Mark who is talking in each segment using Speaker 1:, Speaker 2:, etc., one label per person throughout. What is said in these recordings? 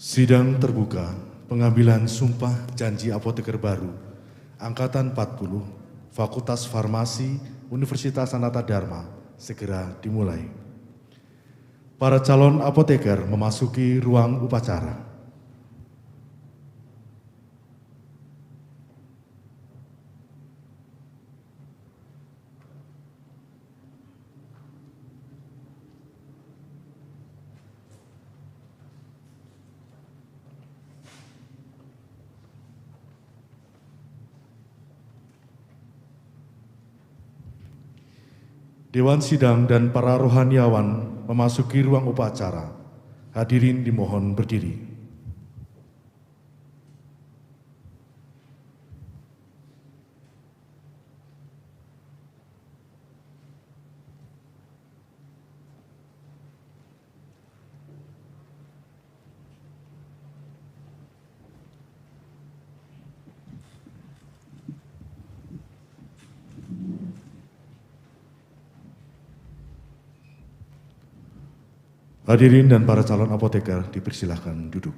Speaker 1: Sidang terbuka pengambilan sumpah janji apoteker baru Angkatan 40 Fakultas Farmasi Universitas Sanata Dharma segera dimulai. Para calon apoteker memasuki ruang upacara. Dewan Sidang dan para rohaniawan memasuki ruang upacara. Hadirin dimohon berdiri. Hadirin dan para calon apoteker dipersilahkan duduk.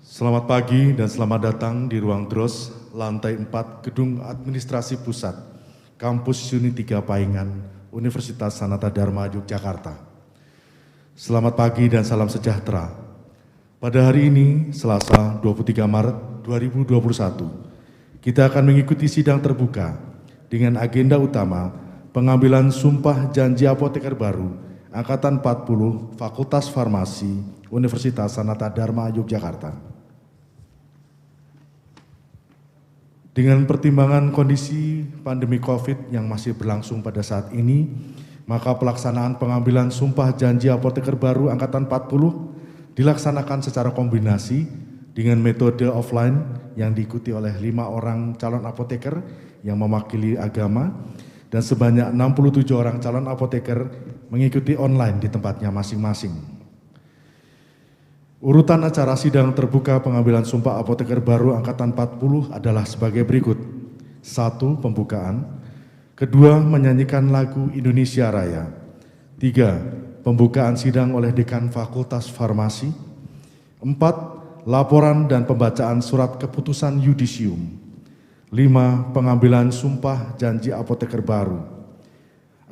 Speaker 1: Selamat pagi dan selamat datang di ruang DROS lantai 4 Gedung Administrasi Pusat Kampus Unit 3 Paingan Universitas Sanata Dharma Yogyakarta. Selamat pagi dan salam sejahtera. Pada hari ini, Selasa 23 Maret 2021, kita akan mengikuti sidang terbuka dengan agenda utama pengambilan sumpah janji apoteker baru Angkatan 40 Fakultas Farmasi Universitas Sanata Dharma Yogyakarta. Dengan pertimbangan kondisi pandemi COVID yang masih berlangsung pada saat ini, maka pelaksanaan pengambilan sumpah janji apoteker baru Angkatan 40 dilaksanakan secara kombinasi dengan metode offline yang diikuti oleh 5 orang calon apoteker yang mewakili agama, dan sebanyak 67 orang calon apoteker mengikuti online di tempatnya masing-masing. Urutan acara sidang terbuka pengambilan sumpah apoteker baru Angkatan 40 adalah sebagai berikut. 1. Pembukaan. 2. Menyanyikan lagu Indonesia Raya. 3. Pembukaan sidang oleh Dekan Fakultas Farmasi. 4. Laporan dan pembacaan surat keputusan yudisium. 5. Pengambilan sumpah janji apoteker baru.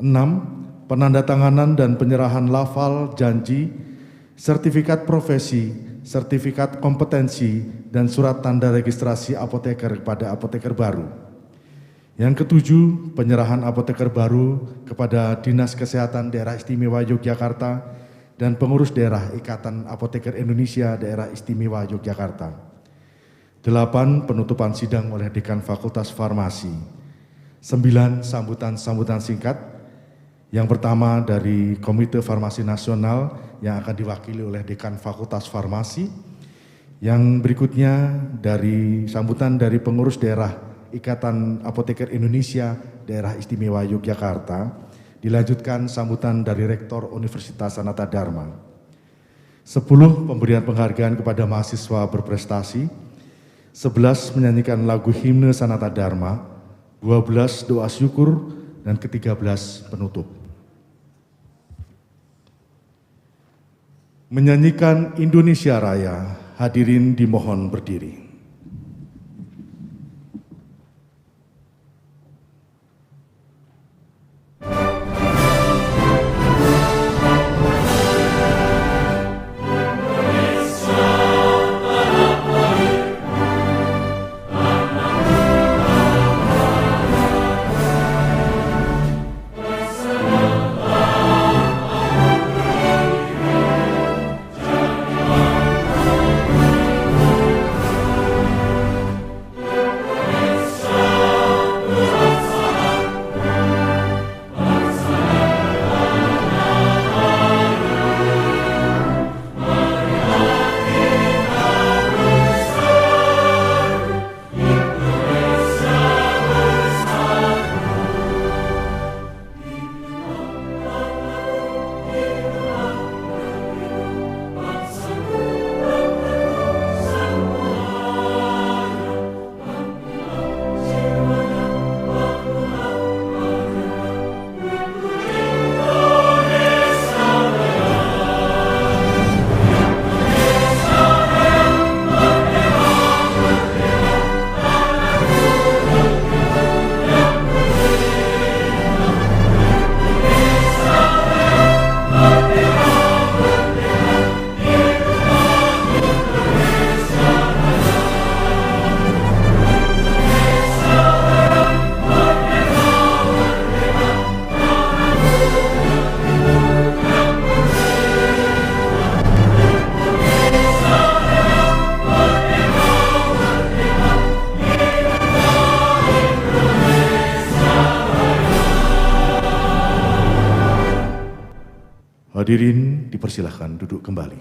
Speaker 1: 6. Penandatanganan dan penyerahan lafal janji, sertifikat profesi, sertifikat kompetensi, dan surat tanda registrasi apoteker kepada apoteker baru. Yang ketujuh, penyerahan apoteker baru kepada Dinas Kesehatan Daerah Istimewa Yogyakarta dan pengurus daerah Ikatan Apoteker Indonesia Daerah Istimewa Yogyakarta. 8. Penutupan sidang oleh Dekan Fakultas Farmasi. 9. Sambutan-sambutan singkat. Yang pertama dari Komite Farmasi Nasional yang akan diwakili oleh Dekan Fakultas Farmasi. Yang berikutnya dari sambutan dari pengurus daerah Ikatan Apoteker Indonesia Daerah Istimewa Yogyakarta. Dilanjutkan sambutan dari Rektor Universitas Sanata Dharma. 10. Pemberian penghargaan kepada mahasiswa berprestasi. 11. Menyanyikan lagu himne Sanata Dharma. 12. Doa syukur. Dan ke-13 penutup. Menyanyikan Indonesia Raya, hadirin dimohon berdiri. hadirin dipersilahkan duduk kembali.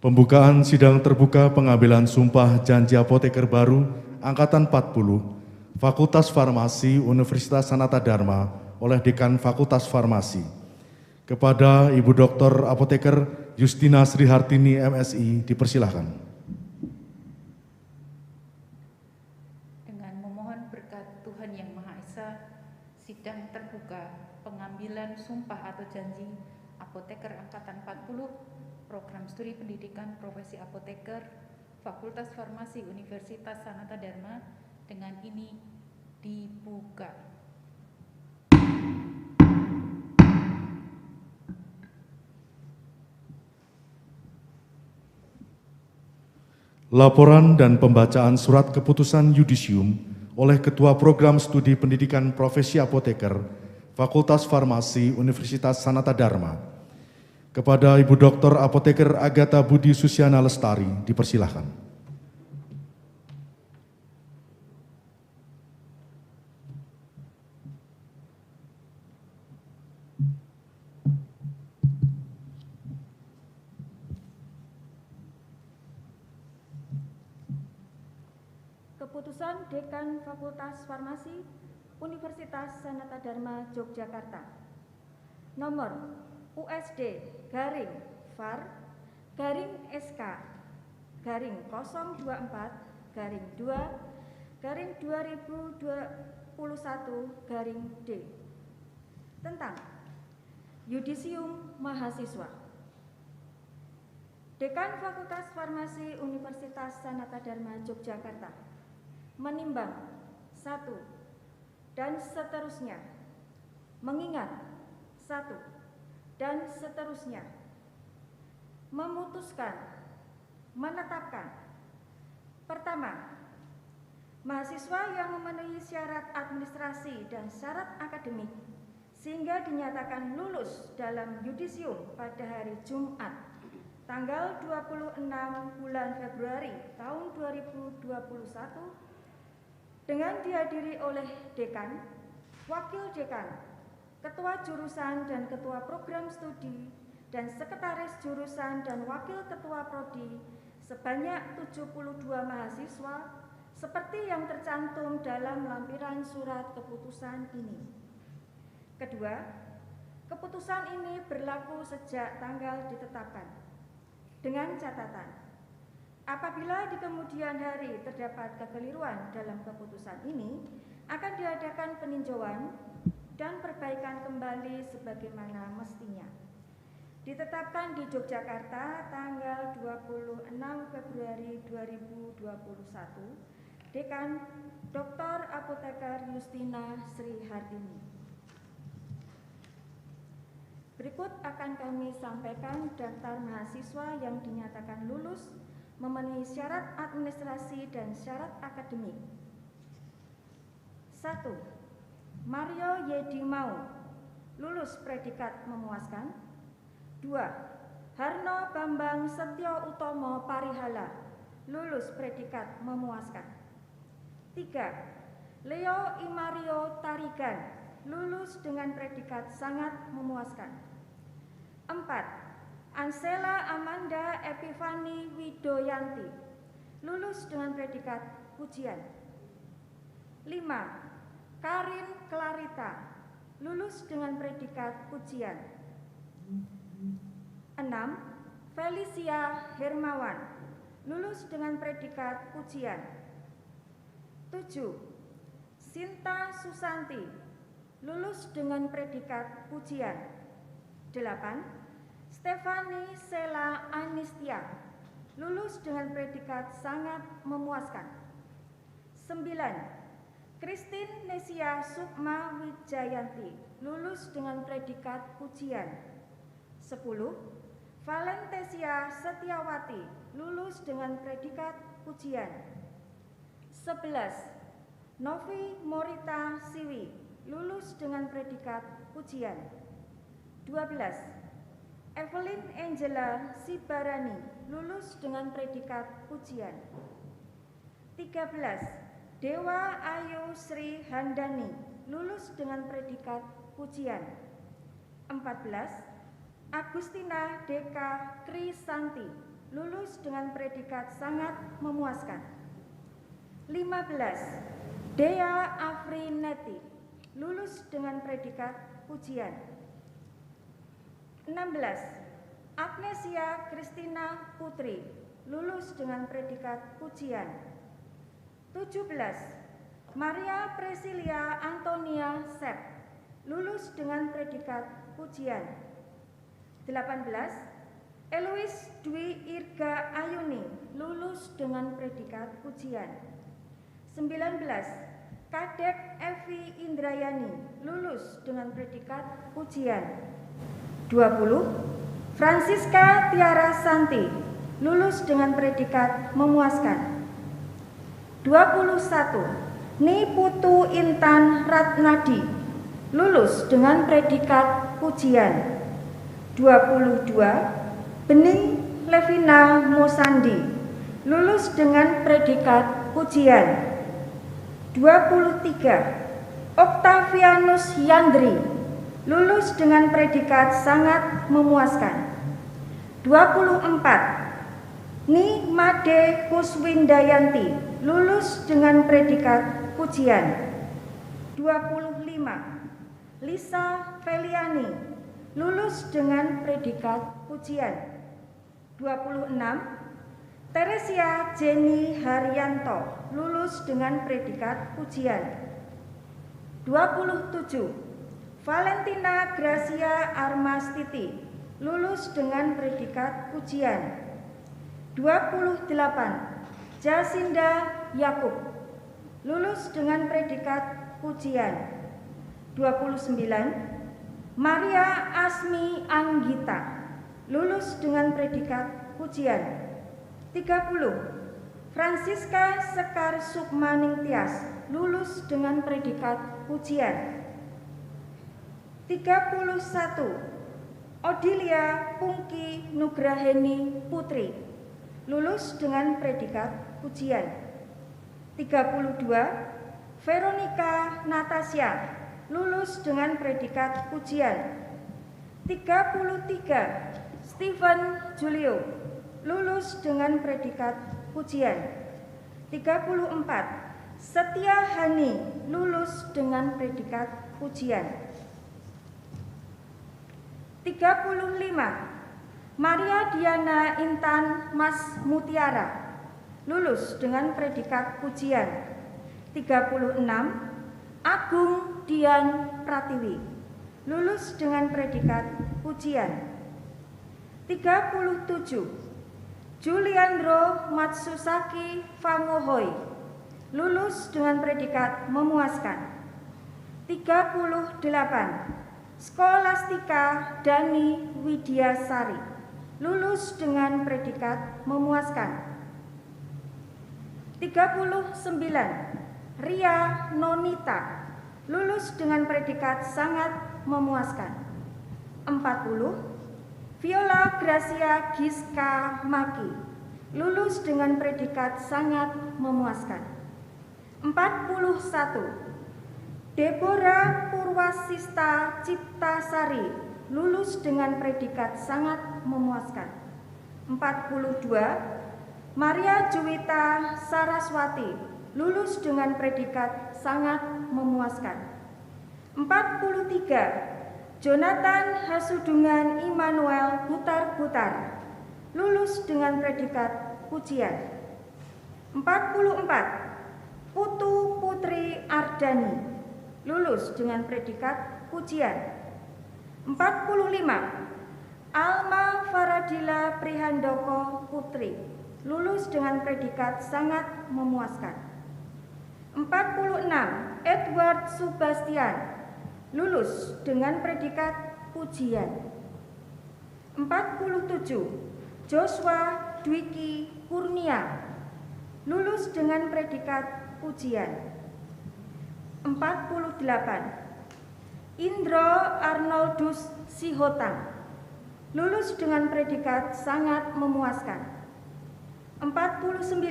Speaker 1: Pembukaan sidang terbuka pengambilan sumpah janji apoteker baru Angkatan 40, Fakultas Farmasi Universitas Sanata Dharma oleh Dekan Fakultas Farmasi. Kepada Ibu Dr. Apoteker Justina Sri Hartini, MSI, dipersilahkan.
Speaker 2: Dengan memohon berkat Tuhan Yang Maha Esa, sidang terbuka pengambilan sumpah atau janji apoteker Angkatan 40, Program Studi Pendidikan Profesi Apoteker, Fakultas Farmasi Universitas Sanata Dharma dengan ini dibuka.
Speaker 1: Laporan dan pembacaan surat keputusan yudisium oleh Ketua Program Studi Pendidikan Profesi Apoteker, Fakultas Farmasi Universitas Sanata Dharma. Kepada Ibu Dr. Apoteker Agatha Budi Susiana Lestari, dipersilahkan.
Speaker 3: Keputusan Dekan Fakultas Farmasi Universitas Sanata Dharma Yogyakarta nomor USD-FAR-SK-2/2021-D tentang Yudisium Mahasiswa. Dekan Fakultas Farmasi Universitas Sanata Dharma Yogyakarta menimbang 1 dan seterusnya, mengingat 1 dan seterusnya, memutuskan, menetapkan. Pertama, mahasiswa yang memenuhi syarat administrasi dan syarat akademik sehingga dinyatakan lulus dalam yudisium pada hari Jumat tanggal 26 bulan Februari tahun 2021 dengan dihadiri oleh dekan, wakil dekan, ketua jurusan dan ketua program studi, dan sekretaris jurusan dan wakil ketua prodi sebanyak 72 mahasiswa seperti yang tercantum dalam lampiran surat keputusan ini. Kedua, keputusan ini berlaku sejak tanggal ditetapkan dengan catatan apabila di kemudian hari terdapat kekeliruan dalam keputusan ini akan diadakan peninjauan dan perbaikan kembali sebagaimana mestinya. Ditetapkan di Yogyakarta tanggal 26 Februari 2021, Dekan Dr. Apoteker Justina Sri Hartini. Berikut akan kami sampaikan daftar mahasiswa yang dinyatakan lulus memenuhi syarat administrasi dan syarat akademik. 1. Mario Yedi Mau, lulus predikat memuaskan. 2. Harno Bambang Setio Utomo Parihala, lulus predikat memuaskan. 3. Leo Imario Tarigan, lulus dengan predikat sangat memuaskan. 4. Ansela Amanda Epifani Widoyanti, lulus dengan predikat pujian. 5. Karin Clarita, lulus dengan predikat pujian. 6. Felicia Hermawan, lulus dengan predikat pujian. 7. Sinta Susanti, lulus dengan predikat pujian. 8. Stefani Sela Anistia, lulus dengan predikat sangat memuaskan. 9. Christine Nesia Sukma Wijayanti, lulus dengan predikat pujian. 10. Valentesia Setiawati, lulus dengan predikat pujian. 11. Novi Morita Siwi, lulus dengan predikat pujian. 12. Evelyn Angela Sibarani, lulus dengan predikat pujian. 13. Dewa Ayu Sri Handani, lulus dengan predikat pujian. 14. Agustina Deka Krisanti, lulus dengan predikat sangat memuaskan. 15. Dea Afrineti, lulus dengan predikat pujian. 16. Agnesia Kristina Putri, lulus dengan predikat pujian. 17. Maria Presilia Antonia Sep, lulus dengan predikat pujian. 18. Elois Dwi Irga Ayuni, lulus dengan predikat pujian. 19. Kadek Evi Indrayani, lulus dengan predikat pujian. 20. Francisca Tiara Santi, lulus dengan predikat memuaskan. 21. Niputu Intan Ratnadi, lulus dengan predikat pujian. 22. Bening Levina Mosandi, lulus dengan predikat pujian. 23. Octavianus Yandri, lulus dengan predikat sangat memuaskan. 24. Ni Made Kuswindayanti, lulus dengan predikat pujian. 25. Lisa Feliani, lulus dengan predikat pujian. 26. Teresia Jenny Haryanto, lulus dengan predikat pujian. 27. Valentina Gracia Armastiti, lulus dengan predikat pujian. 28. Jasinda Yakub, lulus dengan predikat pujian. 29. Maria Asmi Anggita, lulus dengan predikat pujian. 30. Francisca Sekar Sukmaningtyas, lulus dengan predikat pujian. 31. Odilia Pungki Nugraheni Putri, lulus dengan predikat pujian. 32. Veronica Natasha, lulus dengan predikat pujian. 33. Stephen Julio, lulus dengan predikat pujian. 34. Setia Hani, lulus dengan predikat pujian. 35. Maria Diana Intan Mas Mutiara, lulus dengan predikat pujian. 36. Agung Dian Pratiwi, lulus dengan predikat pujian. 37. Juliandro Matsusaki Fangohoi, lulus dengan predikat memuaskan. 38. Skolastika Dani Widyasari, lulus dengan predikat memuaskan. 39. Ria Nonita, lulus dengan predikat sangat memuaskan. 40. Viola Gracia Giska Maki, lulus dengan predikat sangat memuaskan. 41. Deborah Purwasista Ciptasari, lulus dengan predikat sangat memuaskan. 42. Maria Juwita Saraswati, lulus dengan predikat sangat memuaskan. 43. Jonathan Hasudungan Immanuel Butar-Butar, lulus dengan predikat pujian. 44. Putu Putri Ardani, lulus dengan predikat pujian. 45. Alma Faradila Prihandoko Putri, lulus dengan predikat sangat memuaskan. 46. Edward Subastian, lulus dengan predikat pujian. 47. Joshua Dwiki Kurnia, lulus dengan predikat pujian. 48. Indro Arnoldus Sihotang, lulus dengan predikat sangat memuaskan. 49.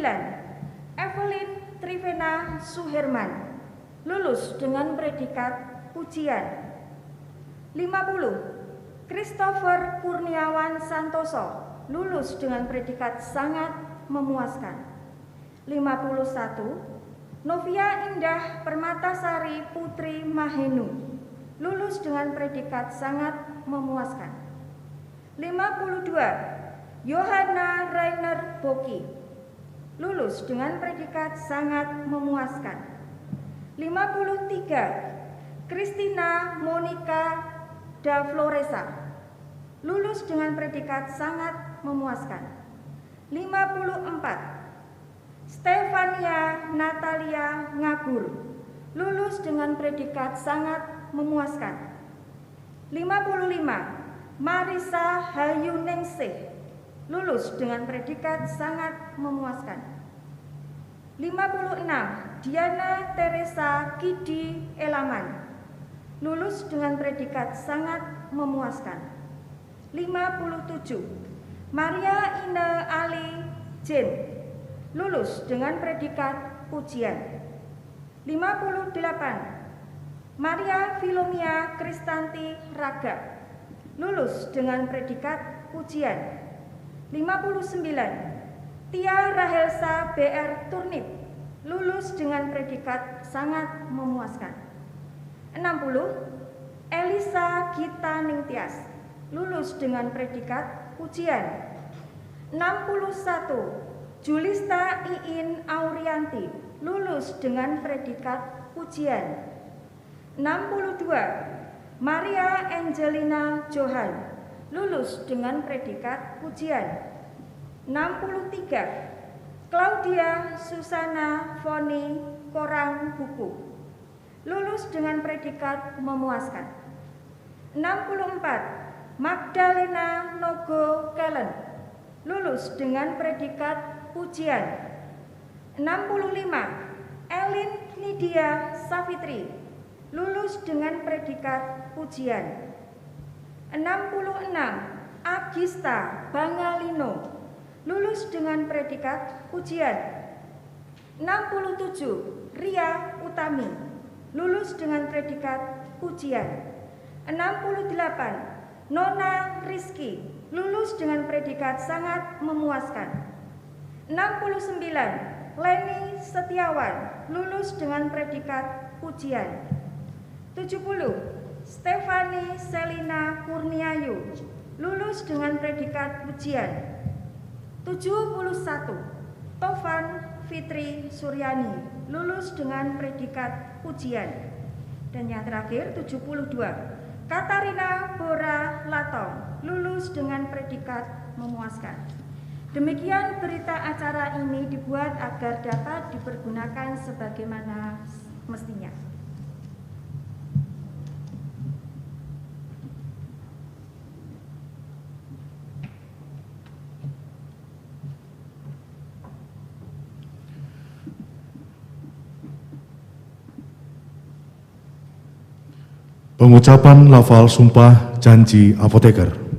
Speaker 3: Evelyn Trivena Suherman, lulus dengan predikat pujian. 50. Christopher Kurniawan Santoso, lulus dengan predikat sangat memuaskan. 51. Novia Indah Permatasari Putri Mahenu, lulus dengan predikat sangat memuaskan. 52. Yohana Rainer Boki, lulus dengan predikat sangat memuaskan. 53. Christina Monica da Floresa, lulus dengan predikat sangat memuaskan. 54. Stefania Natalia Ngagur, lulus dengan predikat sangat memuaskan. 55. Marisa Hayuningsih, lulus dengan predikat sangat memuaskan. 56. Diana Teresa Kidi Elaman, lulus dengan predikat sangat memuaskan. 57. Maria Ine Ali Jin, lulus dengan predikat pujian. 58. Maria Filomia Kristanti Raga, lulus dengan predikat pujian. 59. Tia Rahelsa BR Turnip, lulus dengan predikat sangat memuaskan. 60. Elisa Gita Ningtyas, lulus dengan predikat pujian. 61. Julista Iin Aurianti, lulus dengan predikat pujian. 62. Maria Angelina Johan, lulus dengan predikat pujian. 63. Claudia Susana Foni Korang Buku, lulus dengan predikat memuaskan. 64. Magdalena Nogo Kellen, lulus dengan predikat pujian. 65. Elin Nidia Savitri, lulus dengan predikat pujian. 66. Agista Bangalino, lulus dengan predikat pujian. 67. Ria Utami, lulus dengan predikat pujian. 68. Nona Rizky, lulus dengan predikat sangat memuaskan. 69. Leni Setiawan, lulus dengan predikat pujian. 70. Stefani Selina Kurniayu, lulus dengan predikat pujian. 71. Tovan Fitri Suryani, lulus dengan predikat pujian. Dan yang terakhir 72. Katarina Bora Latong, lulus dengan predikat memuaskan. Demikian berita acara ini dibuat agar dapat dipergunakan sebagaimana mestinya.
Speaker 1: Pengucapan lafal sumpah janji apoteker.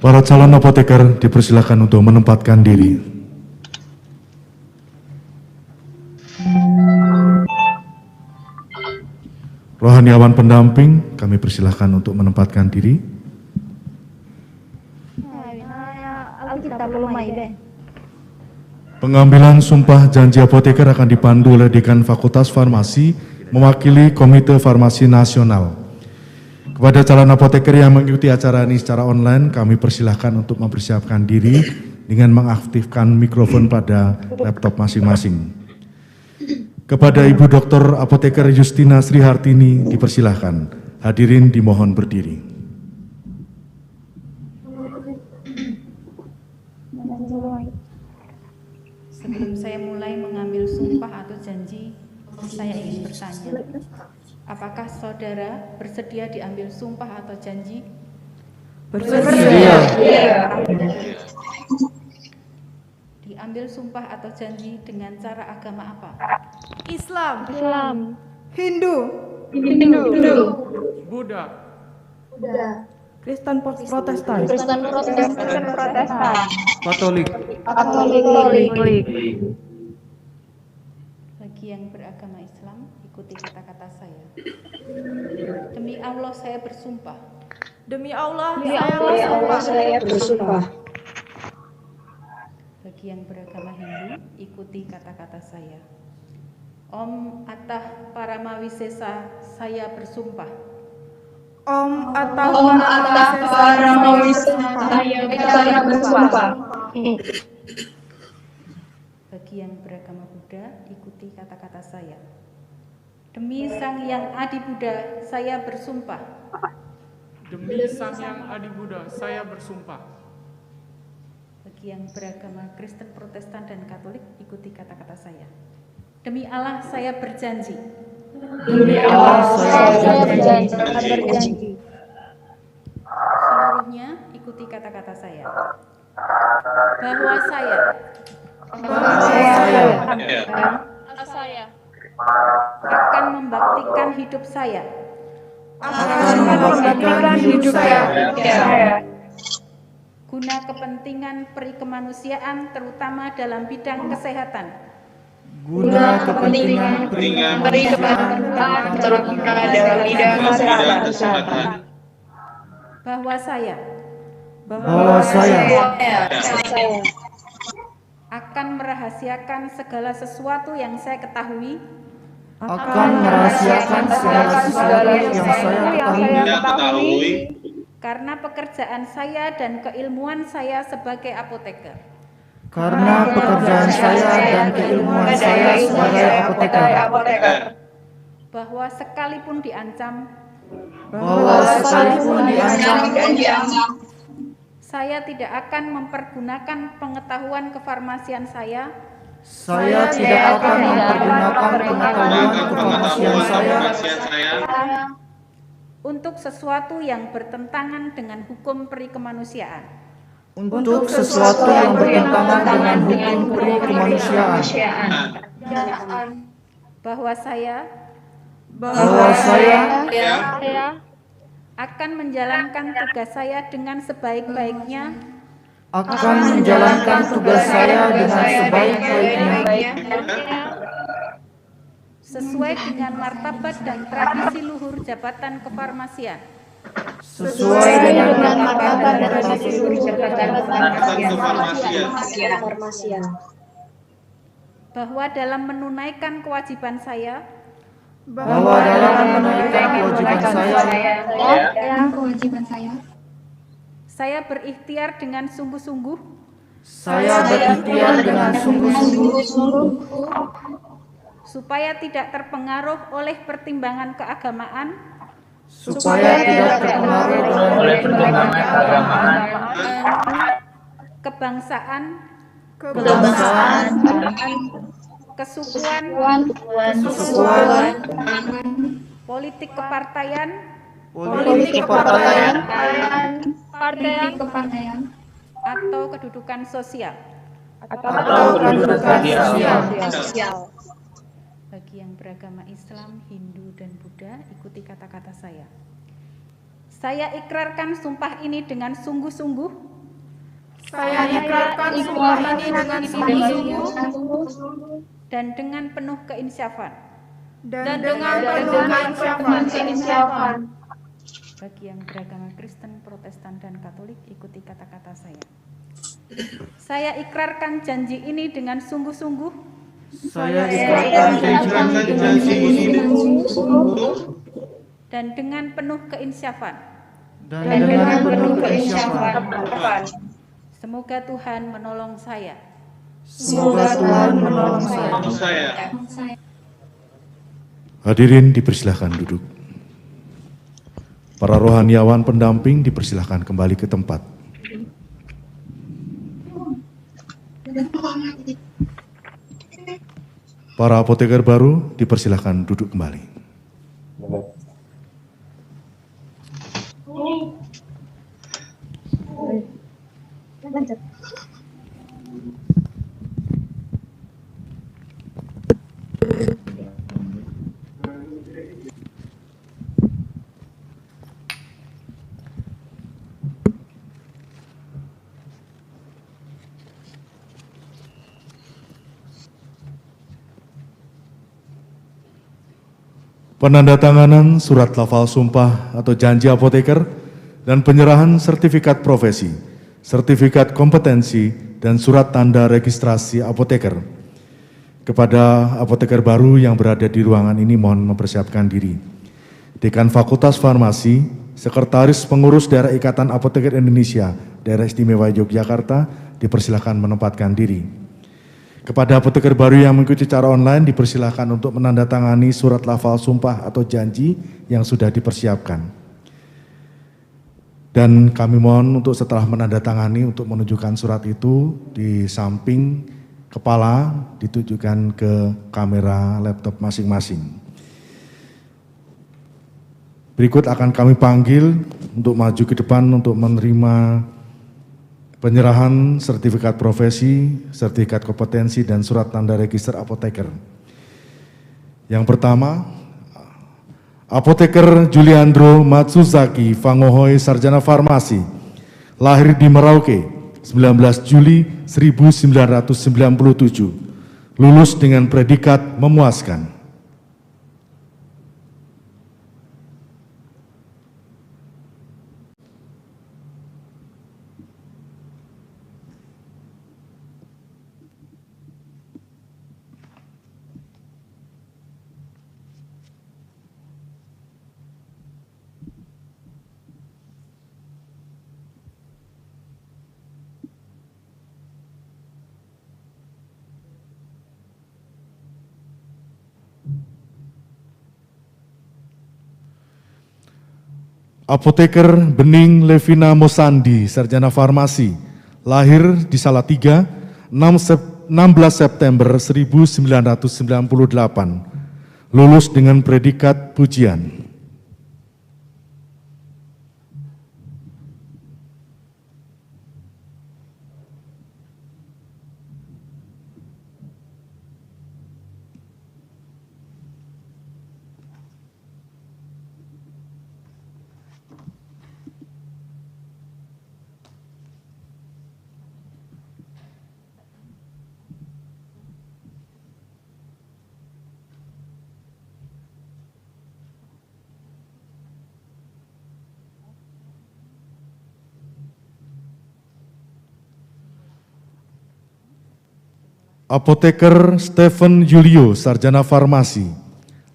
Speaker 1: Para calon apoteker dipersilakan untuk menempatkan diri. Rohaniawan pendamping, kami persilahkan untuk menempatkan diri. Pengambilan sumpah janji apoteker akan dipandu oleh Dekan Fakultas Farmasi mewakili Komite Farmasi Nasional. Kepada calon apoteker yang mengikuti acara ini secara online, kami persilahkan untuk mempersiapkan diri dengan mengaktifkan mikrofon pada laptop masing-masing. Kepada Ibu Dr. Apoteker Justina Srihartini dipersilahkan. Hadirin dimohon berdiri.
Speaker 2: Sebelum saya mulai mengambil sumpah atau janji, saya ingin bertanya, apakah saudara bersedia diambil sumpah atau janji?
Speaker 4: Bersedia.
Speaker 2: Diambil sumpah atau janji dengan cara agama apa?
Speaker 3: Islam,
Speaker 4: Hindu,
Speaker 5: Buddha,
Speaker 4: Kristen Protestan,
Speaker 5: Katolik,
Speaker 2: Bagi yang beragama Islam, ikuti kata-kata saya. Demi Allah saya bersumpah.
Speaker 3: demi Allah,
Speaker 6: saya bersumpah.
Speaker 2: Bagi yang beragama Hindu, ikuti kata-kata saya. Om Atah Paramawisesa, saya bersumpah.
Speaker 4: Om Atah
Speaker 6: Saya bersumpah.
Speaker 2: Bagi yang beragama Buddha, ikuti kata-kata saya. Demi Sang Yang Adi Buddha, saya bersumpah.
Speaker 5: demi Sang Yang Adi Buddha, saya bersumpah.
Speaker 2: Bagi yang beragama Kristen Protestan dan Katolik, ikuti kata-kata saya. Demi Allah, saya berjanji.
Speaker 6: Demi Allah, saya berjanji.
Speaker 2: Seluruhnya, ikuti kata-kata saya. Bahwa saya akan membaktikan hidup saya guna kepentingan perikemanusiaan, terutama dalam bidang kesehatan,
Speaker 6: terutama dalam bidang kesehatan.
Speaker 2: bahwa saya akan merahasiakan segala sesuatu yang saya ketahui karena pekerjaan saya dan keilmuan saya sebagai apoteker, bahwa sekalipun diancam, saya tidak akan mempergunakan pengetahuan kefarmasian saya untuk sesuatu yang bertentangan dengan hukum perikemanusiaan, bahwa saya akan menjalankan tugas saya dengan sebaik-baiknya sesuai dengan martabat dan tradisi luhur jabatan kefarmasian, bahwa dalam menunaikan kewajiban saya saya berikhtiar dengan sungguh-sungguh supaya tidak terpengaruh oleh pertimbangan keagamaan kebangsaan, kesukuan, politik kepartaian, atau kedudukan sosial. Bagi yang beragama Islam, Hindu, dan Buddha, ikuti kata-kata saya. Saya ikrarkan sumpah ini dengan sungguh-sungguh dan dengan penuh keinsyafan. Bagi yang beragama Kristen, Protestan, dan Katolik, ikuti kata-kata saya. Saya ikrarkan janji ini dengan sungguh-sungguh dan dengan penuh keinsyafan. Semoga Tuhan menolong saya.
Speaker 1: Hadirin dipersilahkan duduk. Para rohaniawan pendamping dipersilahkan kembali ke tempat. Para apoteker baru dipersilahkan duduk kembali. Penandatanganan surat lafal sumpah atau janji apoteker dan penyerahan sertifikat profesi, sertifikat kompetensi, dan surat tanda registrasi apoteker. Kepada apoteker baru yang berada di ruangan ini mohon mempersiapkan diri. Dekan Fakultas Farmasi, Sekretaris Pengurus Daerah Ikatan Apoteker Indonesia, Daerah Istimewa Yogyakarta, dipersilakan menempatkan diri. Kepada apoteker baru yang mengikuti secara online, dipersilakan untuk menandatangani surat lafal sumpah atau janji yang sudah dipersiapkan. Dan kami mohon untuk setelah menandatangani untuk menunjukkan surat itu di samping kepala ditujukan ke kamera laptop masing-masing. Berikut akan kami panggil untuk maju ke depan untuk menerima penyerahan sertifikat profesi, sertifikat kompetensi, dan surat tanda register apoteker. Yang pertama, Apoteker Juliandro Matsuzaki Fangohoe, Sarjana Farmasi, lahir di Merauke, 19 Juli 1997, lulus dengan predikat memuaskan. Apoteker Bening Levina Mosandi, Sarjana Farmasi, lahir di Salatiga, 16 September 1998, lulus dengan predikat pujian. Apoteker Stephen Julio, Sarjana Farmasi,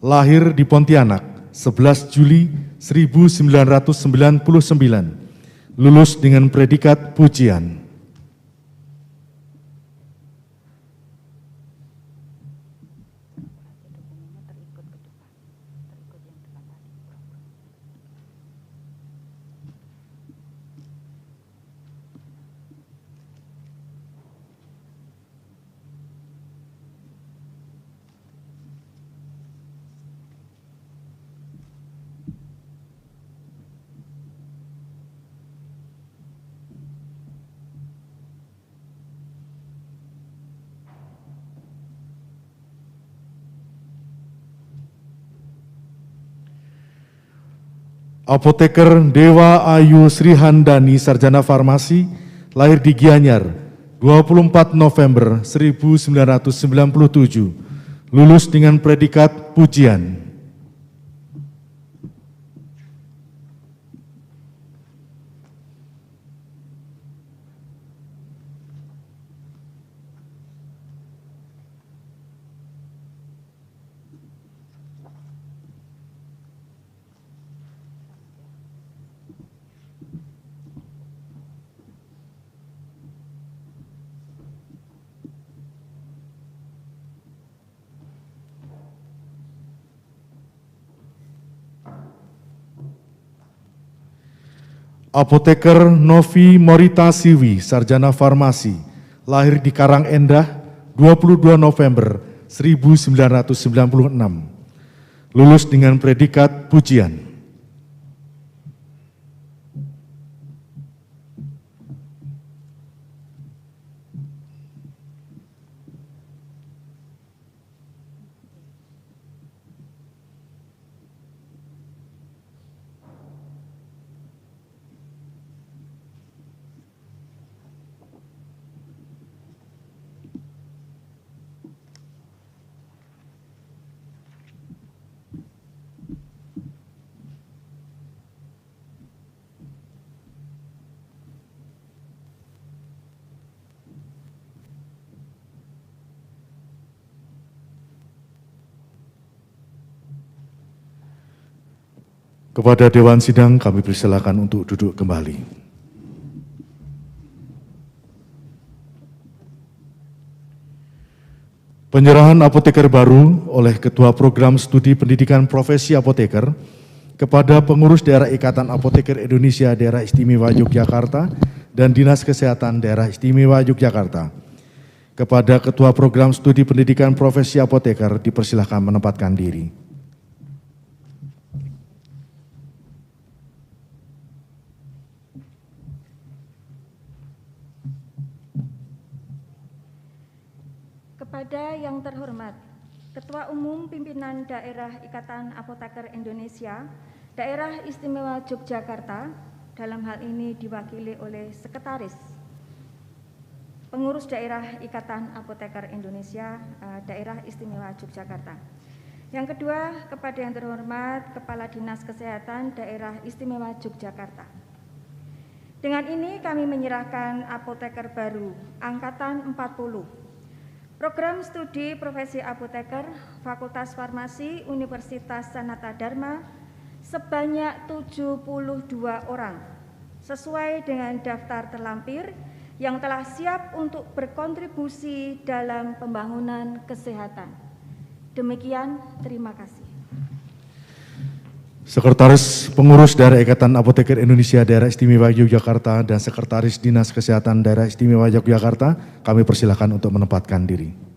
Speaker 1: lahir di Pontianak, 11 Juli 1999, lulus dengan predikat pujian. Apoteker Dewa Ayu Srihandani, Sarjana Farmasi, lahir di Gianyar, 24 November 1997, lulus dengan predikat pujian. Apoteker Novi Morita Siwi, Sarjana Farmasi, lahir di Karangendah, 22 November 1996. Lulus dengan predikat pujian. Kepada Dewan Sidang kami persilakan untuk duduk kembali. Penyerahan apoteker baru oleh Ketua Program Studi Pendidikan Profesi Apoteker kepada pengurus daerah Ikatan Apoteker Indonesia Daerah Istimewa Yogyakarta dan Dinas Kesehatan Daerah Istimewa Yogyakarta. Kepada Ketua Program Studi Pendidikan Profesi Apoteker dipersilakan menempatkan diri.
Speaker 3: Kepada yang terhormat, Ketua Umum Pimpinan Daerah Ikatan Apoteker Indonesia, Daerah Istimewa Yogyakarta, dalam hal ini diwakili oleh Sekretaris Pengurus Daerah Ikatan Apoteker Indonesia, Daerah Istimewa Yogyakarta. Yang kedua, kepada yang terhormat, Kepala Dinas Kesehatan Daerah Istimewa Yogyakarta. Dengan ini kami menyerahkan apoteker baru, Angkatan 40, Program Studi Profesi Apoteker, Fakultas Farmasi Universitas Sanata Dharma sebanyak 72 orang, sesuai dengan daftar terlampir yang telah siap untuk berkontribusi dalam pembangunan kesehatan. Demikian, terima kasih.
Speaker 1: Sekretaris Pengurus Daerah Ikatan Apoteker Indonesia Daerah Istimewa Yogyakarta dan Sekretaris Dinas Kesehatan Daerah Istimewa Yogyakarta, kami persilakan untuk menempatkan diri.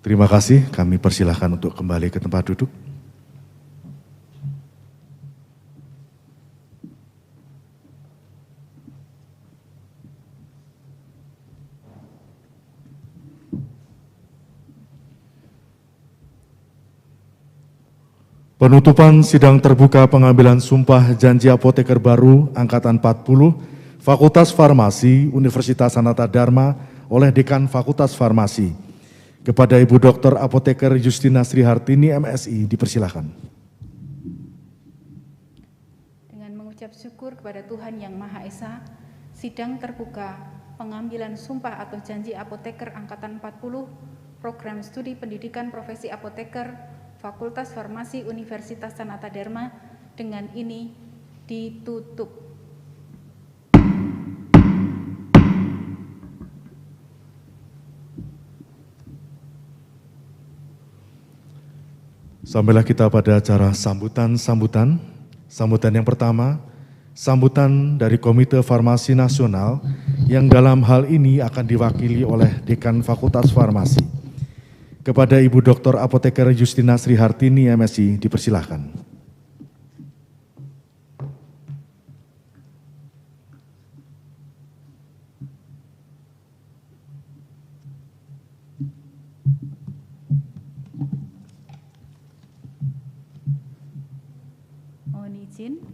Speaker 1: Terima kasih, kami persilahkan untuk kembali ke tempat duduk. Penutupan sidang terbuka pengambilan sumpah janji apoteker baru Angkatan 40, Fakultas Farmasi Universitas Sanata Dharma oleh Dekan Fakultas Farmasi. Kepada Ibu Dr. Apoteker Justina Srihartini, MSI, dipersilakan.
Speaker 2: Dengan mengucap syukur kepada Tuhan Yang Maha Esa, sidang terbuka pengambilan sumpah atau janji apoteker Angkatan 40, Program Studi Pendidikan Profesi Apoteker, Fakultas Farmasi Universitas Sanata Dharma, dengan ini ditutup.
Speaker 1: Sampailah kita pada acara sambutan. Sambutan yang pertama, sambutan dari Komite Farmasi Nasional yang dalam hal ini akan diwakili oleh Dekan Fakultas Farmasi. Kepada Ibu Dr. Apoteker Justina Srihartini, MSI, dipersilahkan.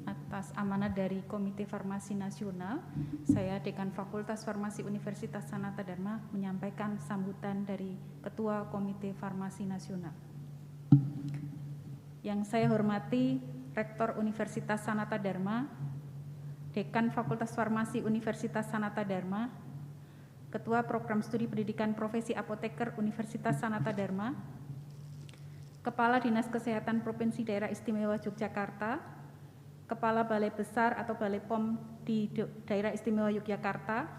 Speaker 2: Atas amanat dari Komite Farmasi Nasional, saya Dekan Fakultas Farmasi Universitas Sanata Dharma menyampaikan sambutan dari Ketua Komite Farmasi Nasional. Yang saya hormati Rektor Universitas Sanata Dharma, Dekan Fakultas Farmasi Universitas Sanata Dharma, Ketua Program Studi Pendidikan Profesi Apoteker Universitas Sanata Dharma, Kepala Dinas Kesehatan Provinsi Daerah Istimewa Yogyakarta, Kepala Balai Besar atau Balai POM di Daerah Istimewa Yogyakarta,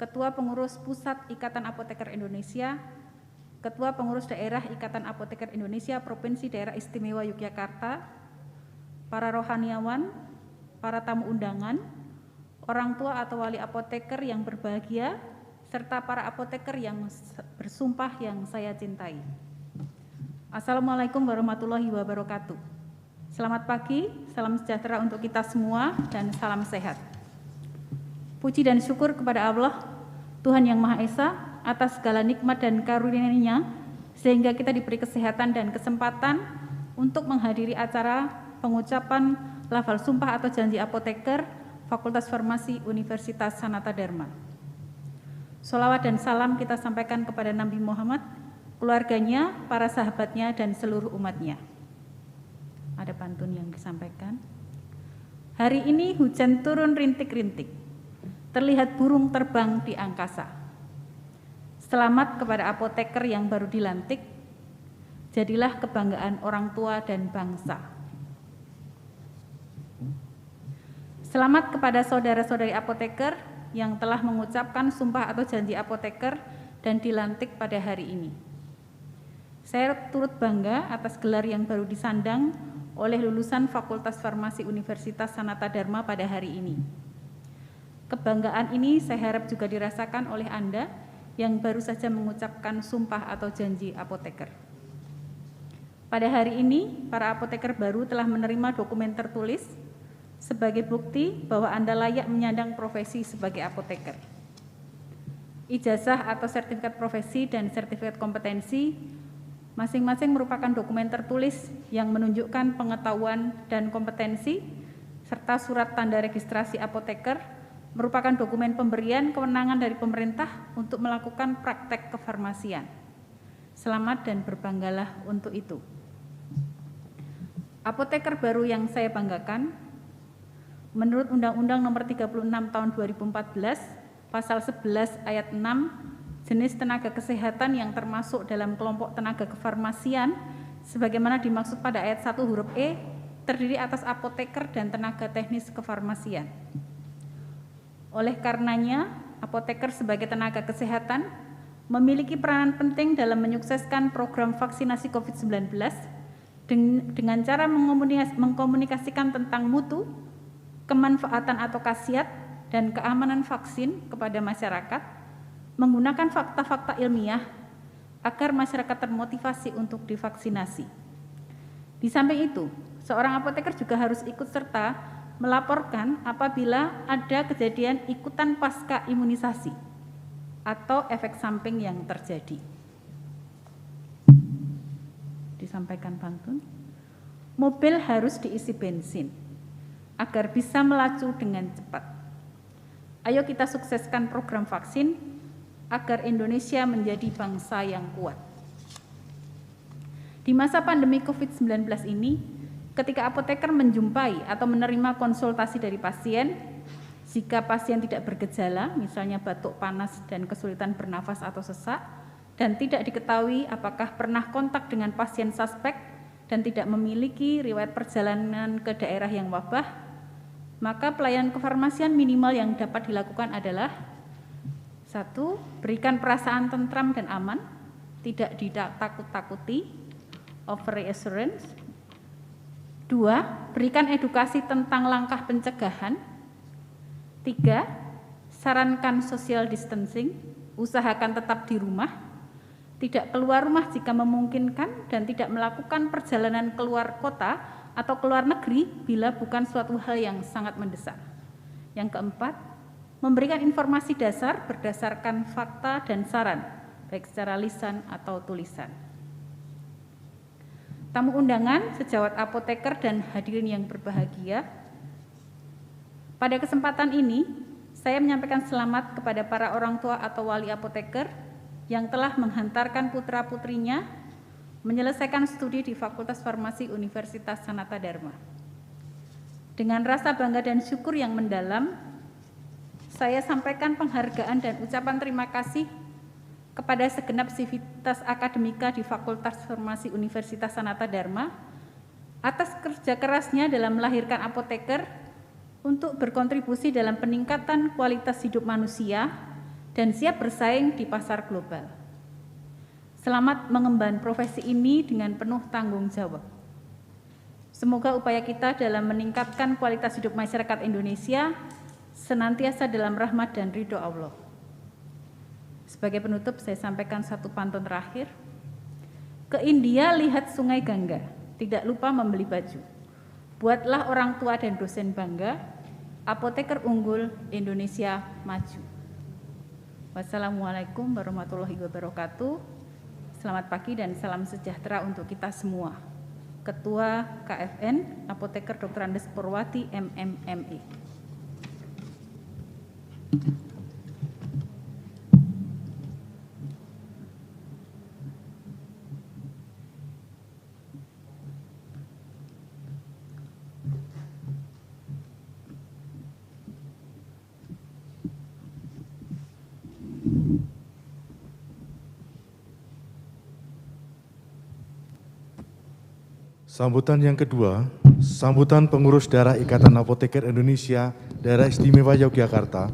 Speaker 2: Ketua Pengurus Pusat Ikatan Apoteker Indonesia, Ketua Pengurus Daerah Ikatan Apoteker Indonesia Provinsi Daerah Istimewa Yogyakarta, para rohaniawan, para tamu undangan, orang tua atau wali apoteker yang berbahagia, serta para apoteker yang bersumpah yang saya cintai. Assalamualaikum warahmatullahi wabarakatuh. Selamat pagi, salam sejahtera untuk kita semua, dan salam sehat. Puji dan syukur kepada Allah, Tuhan Yang Maha Esa, atas segala nikmat dan karunia-Nya, sehingga kita diberi kesehatan dan kesempatan untuk menghadiri acara pengucapan lafal sumpah atau janji apoteker Fakultas Farmasi Universitas Sanata Dharma. Sholawat dan salam kita sampaikan kepada Nabi Muhammad, keluarganya, para sahabatnya, dan seluruh umatnya. Ada pantun yang disampaikan. Hari ini hujan turun rintik-rintik, terlihat burung terbang di angkasa. Selamat kepada apoteker yang baru dilantik, jadilah kebanggaan orang tua dan bangsa. Selamat kepada saudara-saudari apoteker yang telah mengucapkan sumpah atau janji apoteker dan dilantik pada hari ini. Saya turut bangga atas gelar yang baru disandang oleh lulusan Fakultas Farmasi Universitas Sanata Dharma pada hari ini. Kebanggaan ini saya harap juga dirasakan oleh Anda yang baru saja mengucapkan sumpah atau janji apoteker. Pada hari ini, para apoteker baru telah menerima dokumen tertulis sebagai bukti bahwa Anda layak menyandang profesi sebagai apoteker. Ijazah atau sertifikat profesi dan sertifikat kompetensi masing-masing merupakan dokumen tertulis yang menunjukkan pengetahuan dan kompetensi, serta surat tanda registrasi apoteker merupakan dokumen pemberian kewenangan dari pemerintah untuk melakukan praktek kefarmasian. Selamat dan berbanggalah untuk itu. Apoteker baru yang saya banggakan, menurut Undang-Undang Nomor 36 Tahun 2014, Pasal 11 Ayat 6, jenis tenaga kesehatan yang termasuk dalam kelompok tenaga kefarmasian sebagaimana dimaksud pada ayat 1 huruf E terdiri atas apoteker dan tenaga teknis kefarmasian. Oleh karenanya, apoteker sebagai tenaga kesehatan memiliki peranan penting dalam menyukseskan program vaksinasi COVID-19 dengan cara mengkomunikasikan tentang mutu, kemanfaatan atau khasiat, dan keamanan vaksin kepada masyarakat, menggunakan fakta-fakta ilmiah agar masyarakat termotivasi untuk divaksinasi. Di samping itu, seorang apoteker juga harus ikut serta melaporkan apabila ada kejadian ikutan pasca imunisasi atau efek samping yang terjadi. Disampaikan pantun, mobil harus diisi bensin agar bisa melaju dengan cepat. Ayo kita sukseskan program vaksin agar Indonesia menjadi bangsa yang kuat. Di masa pandemi COVID-19 ini, ketika apoteker menjumpai atau menerima konsultasi dari pasien, jika pasien tidak bergejala, misalnya batuk panas dan kesulitan bernafas atau sesak, dan tidak diketahui apakah pernah kontak dengan pasien suspek dan tidak memiliki riwayat perjalanan ke daerah yang wabah, maka pelayanan kefarmasian minimal yang dapat dilakukan adalah: 1. Berikan perasaan tentram dan aman, tidak ditakut-takuti, over reassurance. 2. Berikan edukasi tentang langkah pencegahan. 3. Sarankan social distancing, usahakan tetap di rumah, tidak keluar rumah jika memungkinkan, dan tidak melakukan perjalanan keluar kota atau keluar negeri bila bukan suatu hal yang sangat mendesak. Yang keempat, memberikan informasi dasar berdasarkan fakta dan saran, baik secara lisan atau tulisan. Tamu undangan, sejawat apoteker, dan hadirin yang berbahagia, pada kesempatan ini, saya menyampaikan selamat kepada para orang tua atau wali apoteker yang telah menghantarkan putra-putrinya menyelesaikan studi di Fakultas Farmasi Universitas Sanata Dharma. Dengan rasa bangga dan syukur yang mendalam, saya sampaikan penghargaan dan ucapan terima kasih kepada segenap sivitas akademika di Fakultas Farmasi Universitas Sanata Dharma atas kerja kerasnya dalam melahirkan apoteker untuk berkontribusi dalam peningkatan kualitas hidup manusia dan siap bersaing di pasar global. Selamat mengemban profesi ini dengan penuh tanggung jawab. Semoga upaya kita dalam meningkatkan kualitas hidup masyarakat Indonesia senantiasa dalam rahmat dan ridho Allah. Sebagai penutup, saya sampaikan satu pantun terakhir. Ke India lihat Sungai Gangga, tidak lupa membeli baju. Buatlah orang tua dan dosen bangga, apoteker unggul Indonesia maju. Wassalamualaikum warahmatullahi wabarakatuh. Selamat pagi dan salam sejahtera untuk kita semua. Ketua KFN, Apoteker Dr. Andes Purwati, MMMI.
Speaker 1: Sambutan yang kedua, sambutan pengurus daerah Ikatan Apoteker Indonesia Daerah Istimewa Yogyakarta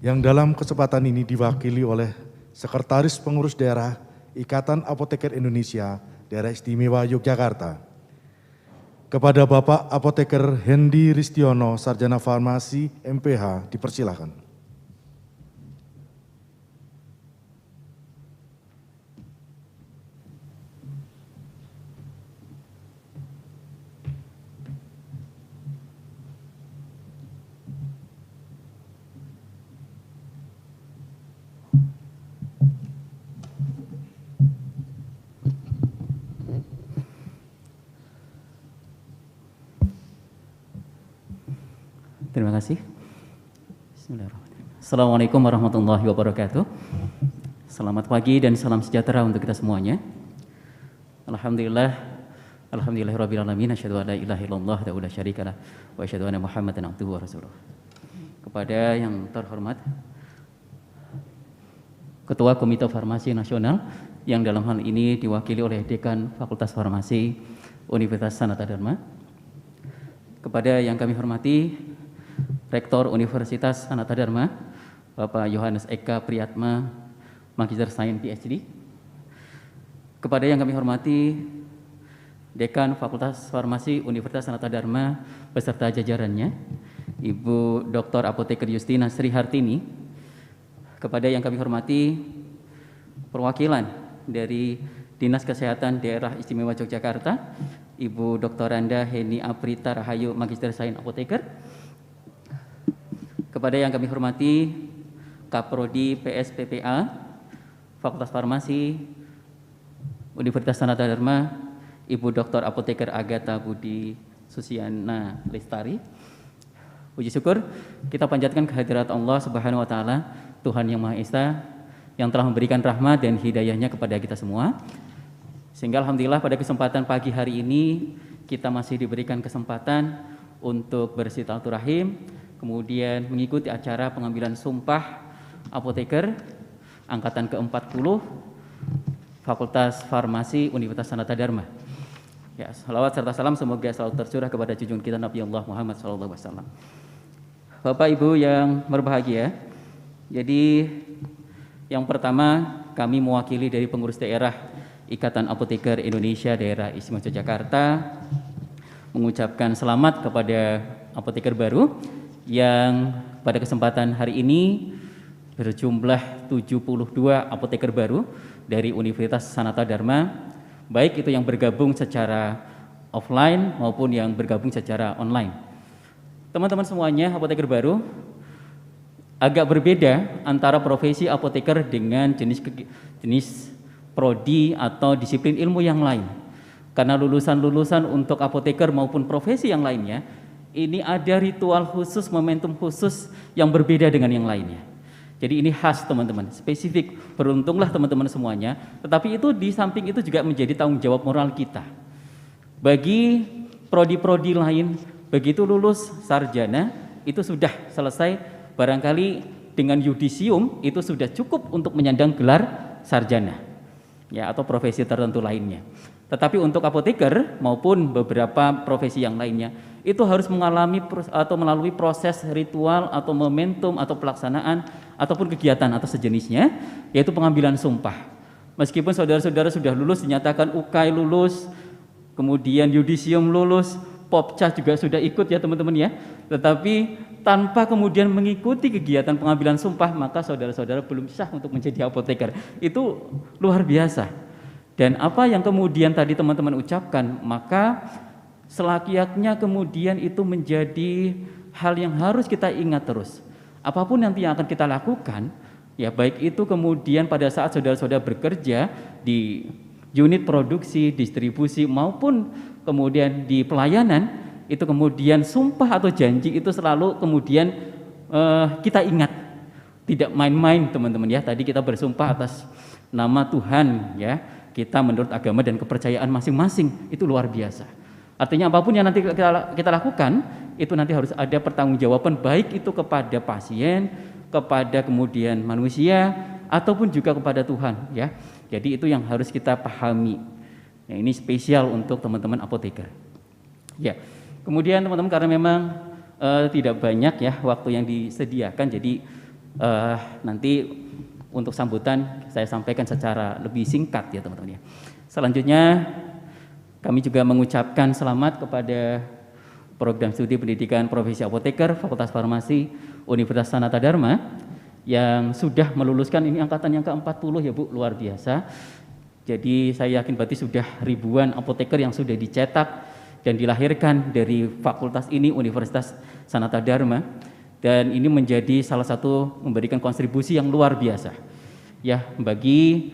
Speaker 1: yang dalam kesempatan ini diwakili oleh Sekretaris Pengurus Daerah Ikatan Apoteker Indonesia Daerah Istimewa Yogyakarta. Kepada Bapak Apoteker Hendi Ristiono, Sarjana Farmasi MPH, dipersilakan.
Speaker 7: Terima kasih. Bismillahirrahmanirrahim. Assalamualaikum warahmatullahi wabarakatuh. Selamat pagi dan salam sejahtera untuk kita semuanya. Alhamdulillahirabbil alamin, asyhadu an la ilaha illallah wa la syarikalah wa asyhadu anna Muhammadan abduhu wa rasuluh. Kepada yang terhormat Ketua Komite Farmasi Nasional yang dalam hal ini diwakili oleh Dekan Fakultas Farmasi Universitas Sanata Dharma. Kepada yang kami hormati Rektor Universitas Sanata Dharma, Bapak Yohanes Eka Priyatma, Magister Sains PhD. Kepada yang kami hormati Dekan Fakultas Farmasi Universitas Sanata Dharma beserta jajarannya, Ibu Dr. Apoteker Justina Sri Hartini. Kepada yang kami hormati perwakilan dari Dinas Kesehatan Daerah Istimewa Yogyakarta, Ibu Dr. Randa Heni Aprita Rahayu, Magister Sains Apoteker. Kepada yang kami hormati Kaprodi PSPPA Fakultas Farmasi Universitas Sanata Dharma, Ibu Dr. Apoteker Agatha Budi Susiana Lestari. Puji syukur kita panjatkan kehadirat Allah Subhanahu wa taala, Tuhan yang Maha Esa yang telah memberikan rahmat dan hidayahnya kepada kita semua. Sehingga alhamdulillah pada kesempatan pagi hari ini kita masih diberikan kesempatan untuk bersilaturahim, kemudian mengikuti acara pengambilan sumpah apoteker angkatan ke-40 Fakultas Farmasi Universitas Sanata Dharma. Ya, salawat serta salam semoga selalu tercurah kepada junjungan kita Nabi Allah Muhammad SAW. Bapak Ibu yang berbahagia, jadi yang pertama kami mewakili dari pengurus daerah Ikatan Apoteker Indonesia Daerah Istimewa Yogyakarta mengucapkan selamat kepada apoteker baru yang pada kesempatan hari ini berjumlah 72 apoteker baru dari Universitas Sanata Dharma, baik itu yang bergabung secara offline maupun yang bergabung secara online. Teman-teman semuanya, apoteker baru agak berbeda antara profesi apoteker dengan jenis prodi atau disiplin ilmu yang lain. Karena lulusan-lulusan untuk apoteker maupun profesi yang lainnya, ini ada ritual khusus, momentum khusus yang berbeda dengan yang lainnya. Jadi ini khas teman-teman, spesifik. Beruntunglah teman-teman semuanya. Tetapi itu di samping itu juga menjadi tanggung jawab moral kita. Bagi prodi-prodi lain, begitu lulus sarjana, itu sudah selesai. Barangkali dengan yudisium itu sudah cukup untuk menyandang gelar sarjana, ya, atau profesi tertentu lainnya. Tetapi untuk apoteker maupun beberapa profesi yang lainnya itu harus mengalami atau melalui proses ritual atau momentum atau pelaksanaan ataupun kegiatan atau sejenisnya, yaitu pengambilan sumpah. Meskipun saudara-saudara sudah lulus, dinyatakan UKAI lulus, kemudian yudisium lulus, Popcah juga sudah ikut ya teman-teman ya, tetapi tanpa kemudian mengikuti kegiatan pengambilan sumpah, maka saudara-saudara belum sah untuk menjadi apoteker. Itu luar biasa. Dan apa yang kemudian tadi teman-teman ucapkan, maka selakiaknya kemudian itu menjadi hal yang harus kita ingat terus. Apapun nanti yang akan kita lakukan, ya baik itu kemudian pada saat saudara-saudara bekerja di unit produksi, distribusi maupun kemudian di pelayanan, itu kemudian sumpah atau janji itu selalu kemudian kita ingat. Tidak main-main teman-teman ya. Tadi kita bersumpah atas nama Tuhan ya. Kita menurut agama dan kepercayaan masing-masing, itu luar biasa. Artinya apapun yang nanti kita lakukan, itu nanti harus ada pertanggungjawaban, baik itu kepada pasien, kepada kemudian manusia, ataupun juga kepada Tuhan ya. Jadi itu yang harus kita pahami. Nah, ini spesial untuk teman-teman apoteker. Ya. Kemudian teman-teman, karena memang tidak banyak ya waktu yang disediakan, jadi nanti untuk sambutan saya sampaikan secara lebih singkat ya teman-teman ya. Selanjutnya kami juga mengucapkan selamat kepada program studi pendidikan profesi apoteker Fakultas Farmasi Universitas Sanata Dharma yang sudah meluluskan, ini angkatan yang ke-40 ya Bu, luar biasa. Jadi saya yakin berarti sudah ribuan apoteker yang sudah dicetak dan dilahirkan dari fakultas ini, Universitas Sanata Dharma. Dan ini menjadi salah satu memberikan kontribusi yang luar biasa ya bagi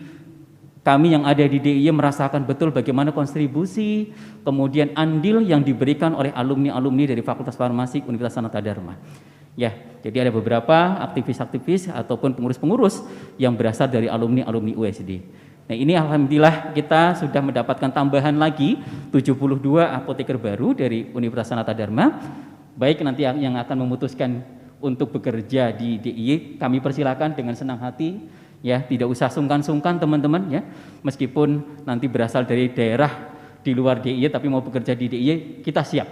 Speaker 7: kami yang ada di DIY, merasakan betul bagaimana kontribusi kemudian andil yang diberikan oleh alumni-alumni dari Fakultas Farmasi Universitas Sanata Dharma ya. Jadi ada beberapa aktivis-aktivis ataupun pengurus-pengurus yang berasal dari alumni-alumni USD. Nah ini alhamdulillah kita sudah mendapatkan tambahan lagi 72 apoteker baru dari Universitas Sanata Dharma. Baik nanti yang akan memutuskan untuk bekerja di DIY, kami persilakan dengan senang hati ya, tidak usah sungkan-sungkan teman-teman ya. Meskipun nanti berasal dari daerah di luar DIY tapi mau bekerja di DIY, kita siap.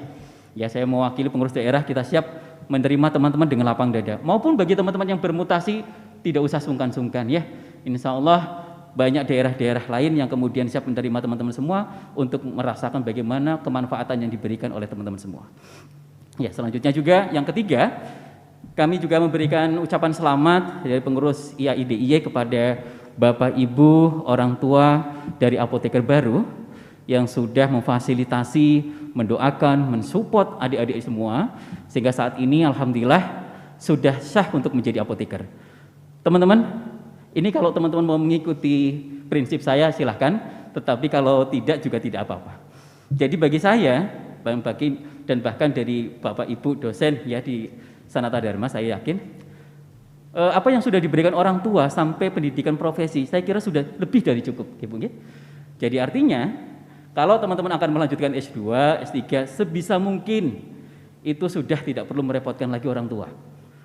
Speaker 7: Ya, saya mewakili pengurus daerah, kita siap menerima teman-teman dengan lapang dada. Maupun bagi teman-teman yang bermutasi, tidak usah sungkan-sungkan ya. Insya Allah banyak daerah-daerah lain yang kemudian siap menerima teman-teman semua untuk merasakan bagaimana kemanfaatan yang diberikan oleh teman-teman semua. Ya, selanjutnya juga yang ketiga, kami juga memberikan ucapan selamat dari pengurus IAI kepada Bapak Ibu orang tua dari apoteker baru yang sudah memfasilitasi, mendoakan, mensupport adik-adik semua sehingga saat ini alhamdulillah sudah sah untuk menjadi apoteker. Teman-teman, ini kalau teman-teman mau mengikuti prinsip saya silahkan, tetapi kalau tidak juga tidak apa-apa. Jadi bagi saya dan bahkan dari Bapak Ibu dosen ya di Sanata Dharma, saya yakin apa yang sudah diberikan orang tua sampai pendidikan profesi, saya kira sudah lebih dari cukup, Ibu. Jadi artinya kalau teman-teman akan melanjutkan S2, S3, sebisa mungkin itu sudah tidak perlu merepotkan lagi orang tua.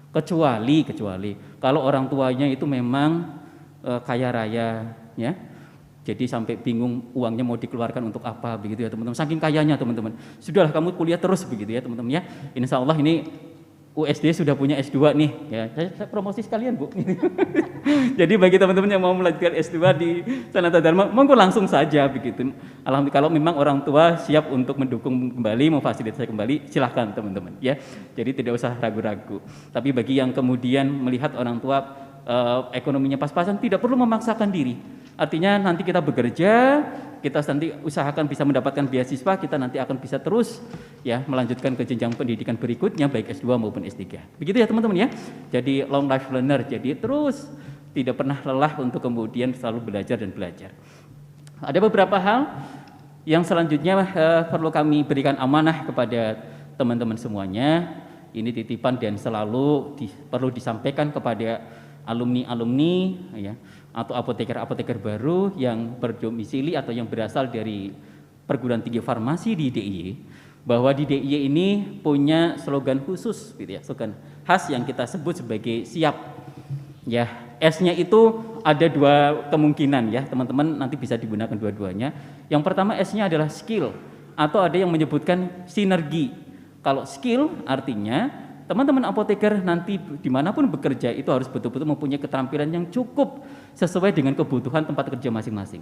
Speaker 7: Kecuali kalau orang tuanya itu memang kaya raya, ya. Jadi sampai bingung uangnya mau dikeluarkan untuk apa begitu ya teman-teman. Saking kayanya teman-teman. Sudahlah kamu kuliah terus begitu ya teman-teman ya. Insya Allah ini USD sudah punya S2 nih ya. Saya promosi sekalian Bu. Jadi bagi teman-teman yang mau melanjutkan S2 di Sanata Dharma, monggo langsung saja begitu. Alhamdulillah kalau memang orang tua siap untuk mendukung kembali, memfasilitasi kembali, silahkan teman-teman ya. Jadi tidak usah ragu-ragu. Tapi bagi yang kemudian melihat orang tua ekonominya pas-pasan, tidak perlu memaksakan diri. Artinya nanti kita bekerja, kita nanti usahakan bisa mendapatkan beasiswa, kita nanti akan bisa terus ya melanjutkan ke jenjang pendidikan berikutnya baik S2 maupun S3. Begitu ya teman-teman ya. Jadi long life learner, jadi terus tidak pernah lelah untuk kemudian selalu belajar dan belajar. Ada beberapa hal yang selanjutnya perlu kami berikan amanah kepada teman-teman semuanya. Ini titipan dan selalu perlu disampaikan kepada alumni-alumni ya, atau apoteker-apoteker baru yang berdomisili atau yang berasal dari perguruan tinggi farmasi di DIY, bahwa di DIY ini punya slogan khusus gitu ya, slogan khas yang kita sebut sebagai siap ya S-nya itu ada dua kemungkinan ya, teman-teman nanti bisa digunakan dua-duanya. Yang pertama S-nya adalah skill, atau ada yang menyebutkan sinergi. Kalau skill artinya teman-teman apoteker nanti dimanapun bekerja itu harus betul-betul mempunyai keterampilan yang cukup sesuai dengan kebutuhan tempat kerja masing-masing.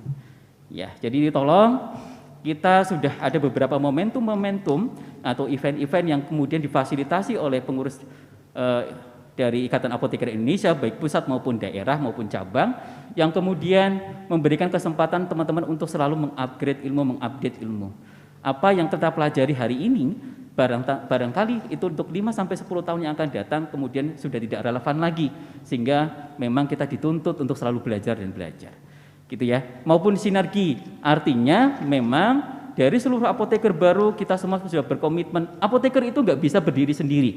Speaker 7: Ya, jadi tolong, kita sudah ada beberapa momentum-momentum atau event-event yang kemudian difasilitasi oleh pengurus dari Ikatan Apoteker Indonesia, baik pusat maupun daerah maupun cabang, yang kemudian memberikan kesempatan teman-teman untuk selalu mengupgrade ilmu, mengupdate ilmu. Apa yang kita pelajari hari ini, barangkali itu untuk 5-10 tahun yang akan datang kemudian sudah tidak relevan lagi, sehingga memang kita dituntut untuk selalu belajar dan belajar. Gitu ya. Maupun sinergi, artinya memang dari seluruh apoteker baru kita semua sudah berkomitmen, apoteker itu nggak bisa berdiri sendiri,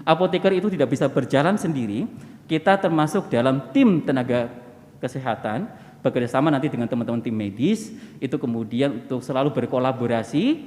Speaker 7: apoteker itu tidak bisa berjalan sendiri. Kita termasuk dalam tim tenaga kesehatan, bekerjasama nanti dengan teman-teman tim medis, itu kemudian untuk selalu berkolaborasi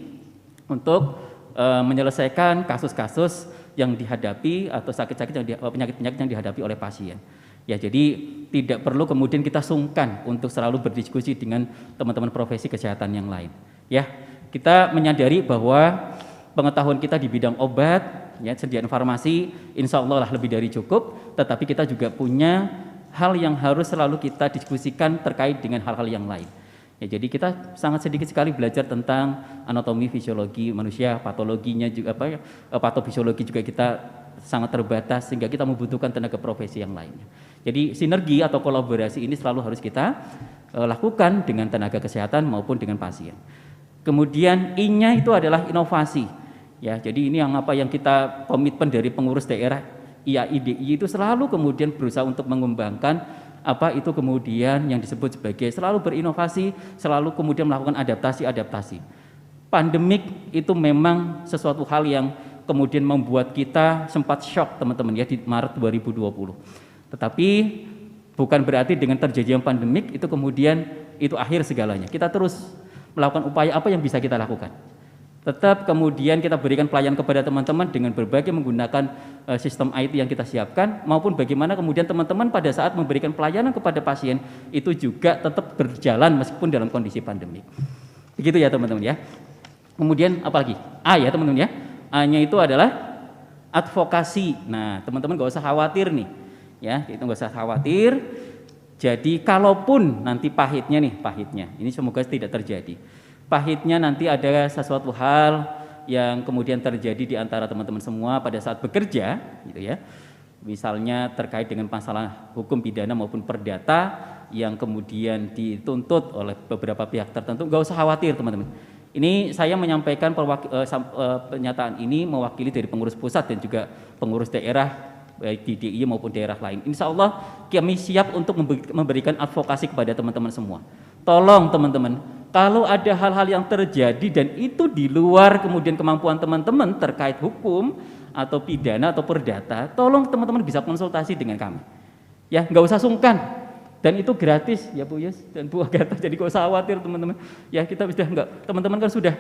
Speaker 7: untuk menyelesaikan kasus-kasus yang dihadapi atau sakit-sakit, penyakit-penyakit yang dihadapi oleh pasien. Ya, jadi tidak perlu kemudian kita sungkan untuk selalu berdiskusi dengan teman-teman profesi kesehatan yang lain. Ya, kita menyadari bahwa pengetahuan kita di bidang obat, ya, sediaan farmasi, insya Allah lah lebih dari cukup, tetapi kita juga punya hal yang harus selalu kita diskusikan terkait dengan hal-hal yang lain. Ya, jadi kita sangat sedikit sekali belajar tentang anatomi, fisiologi manusia, patologinya juga patofisiologi juga kita sangat terbatas, sehingga kita membutuhkan tenaga profesi yang lainnya. Jadi sinergi atau kolaborasi ini selalu harus kita lakukan dengan tenaga kesehatan maupun dengan pasien. Kemudian I-nya itu adalah inovasi. Ya, jadi ini yang kita komitmen dari pengurus daerah IAI-DIY itu selalu kemudian berusaha untuk mengembangkan itu kemudian yang disebut sebagai selalu berinovasi, selalu kemudian melakukan adaptasi. Pandemik itu memang sesuatu hal yang kemudian membuat kita sempat shock teman-teman ya di Maret 2020. Tetapi bukan berarti dengan terjadinya pandemik itu kemudian itu akhir segalanya. Kita terus melakukan upaya apa yang bisa kita lakukan. Tetap kemudian kita berikan pelayanan kepada teman-teman dengan berbagai menggunakan sistem IT yang kita siapkan, maupun bagaimana kemudian teman-teman pada saat memberikan pelayanan kepada pasien itu juga tetap berjalan meskipun dalam kondisi pandemi. Begitu ya teman-teman ya. Kemudian apalagi? A ya teman-teman ya. A-nya itu adalah advokasi. Nah teman-teman gak usah khawatir nih. Ya, itu gak usah khawatir. Jadi kalaupun nanti pahitnya, ini semoga tidak terjadi. Pahitnya nanti ada sesuatu hal yang kemudian terjadi di antara teman-teman semua pada saat bekerja, gitu ya. Misalnya terkait dengan masalah hukum pidana maupun perdata yang kemudian dituntut oleh beberapa pihak tertentu, nggak usah khawatir teman-teman. Ini saya menyampaikan pernyataan ini mewakili dari pengurus pusat dan juga pengurus daerah baik di DIY maupun daerah lain. Insya Allah kami siap untuk memberikan advokasi kepada teman-teman semua. Tolong teman-teman, kalau ada hal-hal yang terjadi dan itu di luar kemudian kemampuan teman-teman terkait hukum atau pidana atau perdata, tolong teman-teman bisa konsultasi dengan kami. Ya, nggak usah sungkan. Dan itu gratis ya Bu Yus dan Bu Agatha, jadi nggak usah khawatir teman-teman. Ya kita sudah teman-teman kan sudah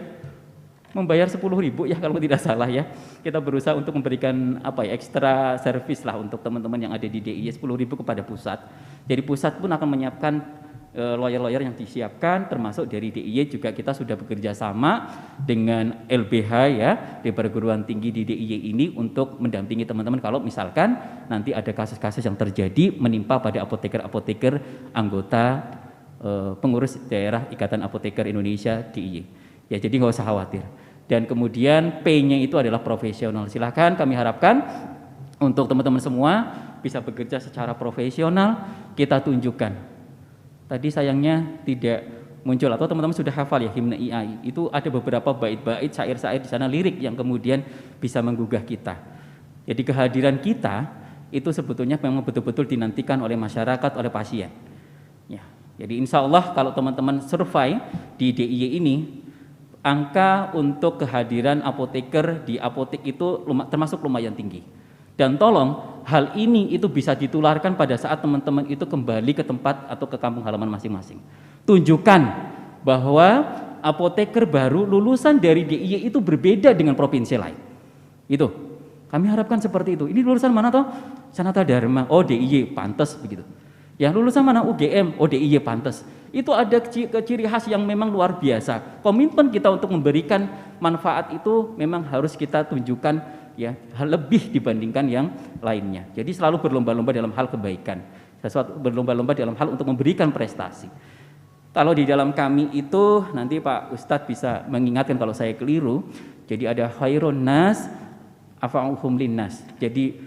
Speaker 7: membayar 10.000 ya kalau tidak salah ya. Kita berusaha untuk memberikan ekstra servis lah untuk teman-teman yang ada di DIY 10.000 kepada pusat. Jadi pusat pun akan menyiapkan lawyer-lawyer yang disiapkan, termasuk dari DIY juga kita sudah bekerja sama dengan LBH ya di perguruan tinggi di DIY ini untuk mendampingi teman-teman kalau misalkan nanti ada kasus-kasus yang terjadi menimpa pada apoteker-apoteker anggota pengurus daerah Ikatan Apoteker Indonesia DIY. Ya jadi nggak usah khawatir. Dan kemudian P-nya itu adalah profesional. Silahkan kami harapkan untuk teman-teman semua bisa bekerja secara profesional, kita tunjukkan. Tadi sayangnya tidak muncul atau teman-teman sudah hafal ya himne IAI. Itu ada beberapa bait-bait, syair-syair di sana, lirik yang kemudian bisa menggugah kita. Jadi kehadiran kita itu sebetulnya memang betul-betul dinantikan oleh masyarakat, oleh pasien. Ya, jadi insya Allah kalau teman-teman survei di DIY ini, angka untuk kehadiran apoteker di apotek itu termasuk lumayan tinggi. Dan tolong hal ini itu bisa ditularkan pada saat teman-teman itu kembali ke tempat atau ke kampung halaman masing-masing. Tunjukkan bahwa apoteker baru lulusan dari DIY itu berbeda dengan provinsi lain. Itu kami harapkan seperti itu. Ini lulusan mana toh? Sanata Dharma. Oh DIY, pantas begitu. Ya lulusan mana? UGM, ODIY pantas. Itu ada ciri khas yang memang luar biasa. Komitmen kita untuk memberikan manfaat itu memang harus kita tunjukkan ya lebih dibandingkan yang lainnya. Jadi selalu berlomba-lomba dalam hal kebaikan, berlomba-lomba dalam hal untuk memberikan prestasi. Kalau di dalam kami itu nanti Pak Ustadz bisa mengingatkan kalau saya keliru. Jadi ada khairun nas afa'uhum linnas. Jadi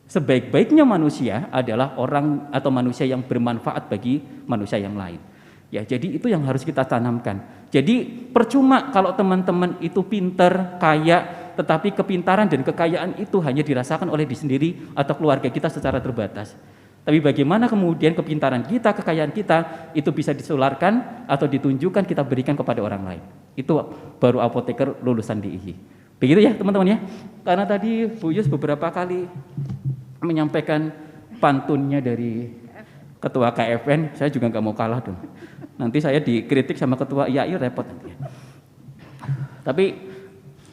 Speaker 7: sebaik-baiknya manusia adalah orang atau manusia yang bermanfaat bagi manusia yang lain. Ya, jadi itu yang harus kita tanamkan. Jadi percuma kalau teman-teman itu pinter, kaya, tetapi kepintaran dan kekayaan itu hanya dirasakan oleh diri sendiri atau keluarga kita secara terbatas. Tapi bagaimana kemudian kepintaran kita, kekayaan kita itu bisa disularkan atau ditunjukkan kita berikan kepada orang lain. Itu baru apoteker lulusan DIY. Begitu ya teman-teman ya. Karena tadi Bu Yus beberapa kali menyampaikan pantunnya dari ketua KFN, saya juga nggak mau kalah dong. Nanti saya dikritik sama ketua IAI repot nanti. Tapi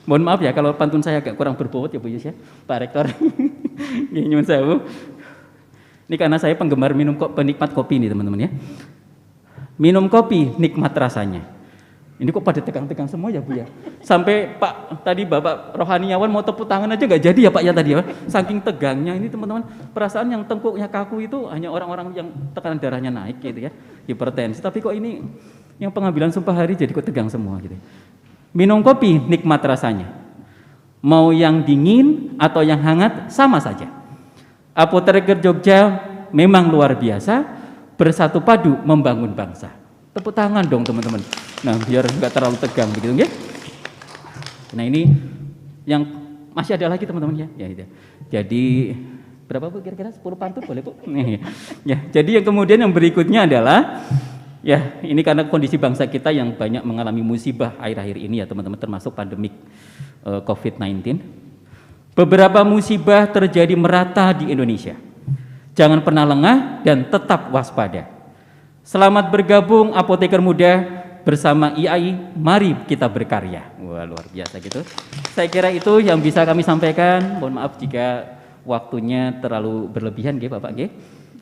Speaker 7: mohon maaf ya kalau pantun saya agak kurang berbobot ya Bu Yus ya, Pak Rektor. Nyuwun sewu. Ini karena saya penggemar penikmat kopi nih teman-teman ya. Minum kopi nikmat rasanya. Ini kok pada tegang-tegang semua ya Bu ya. Sampai Pak tadi Bapak Rohaniawan mau tepuk tangan aja nggak jadi ya Pak ya tadi ya. Saking tegangnya ini teman-teman. Perasaan yang tengkuknya kaku itu hanya orang-orang yang tekanan darahnya naik gitu ya. Hipertensi. Tapi kok ini yang pengambilan sumpah hari jadi kok tegang semua gitu. Minum kopi nikmat rasanya. Mau yang dingin atau yang hangat sama saja. Apoteker Jogja memang luar biasa, bersatu padu membangun bangsa. Tepuk tangan dong teman-teman. Nah biar nggak terlalu tegang begitu ya. Nah ini yang masih ada lagi teman-teman ya. Ya. Jadi berapa Bu kira-kira 10 pantun boleh Bu? Ya. Jadi yang kemudian yang berikutnya adalah ya ini karena kondisi bangsa kita yang banyak mengalami musibah akhir-akhir ini ya teman-teman, termasuk pandemik COVID-19. Beberapa musibah terjadi merata di Indonesia. Jangan pernah lengah dan tetap waspada. Selamat bergabung apoteker muda bersama IAI, mari kita berkarya. Wah luar biasa gitu. Saya kira itu yang bisa kami sampaikan. Mohon maaf jika waktunya terlalu berlebihan nggih Bapak nggih.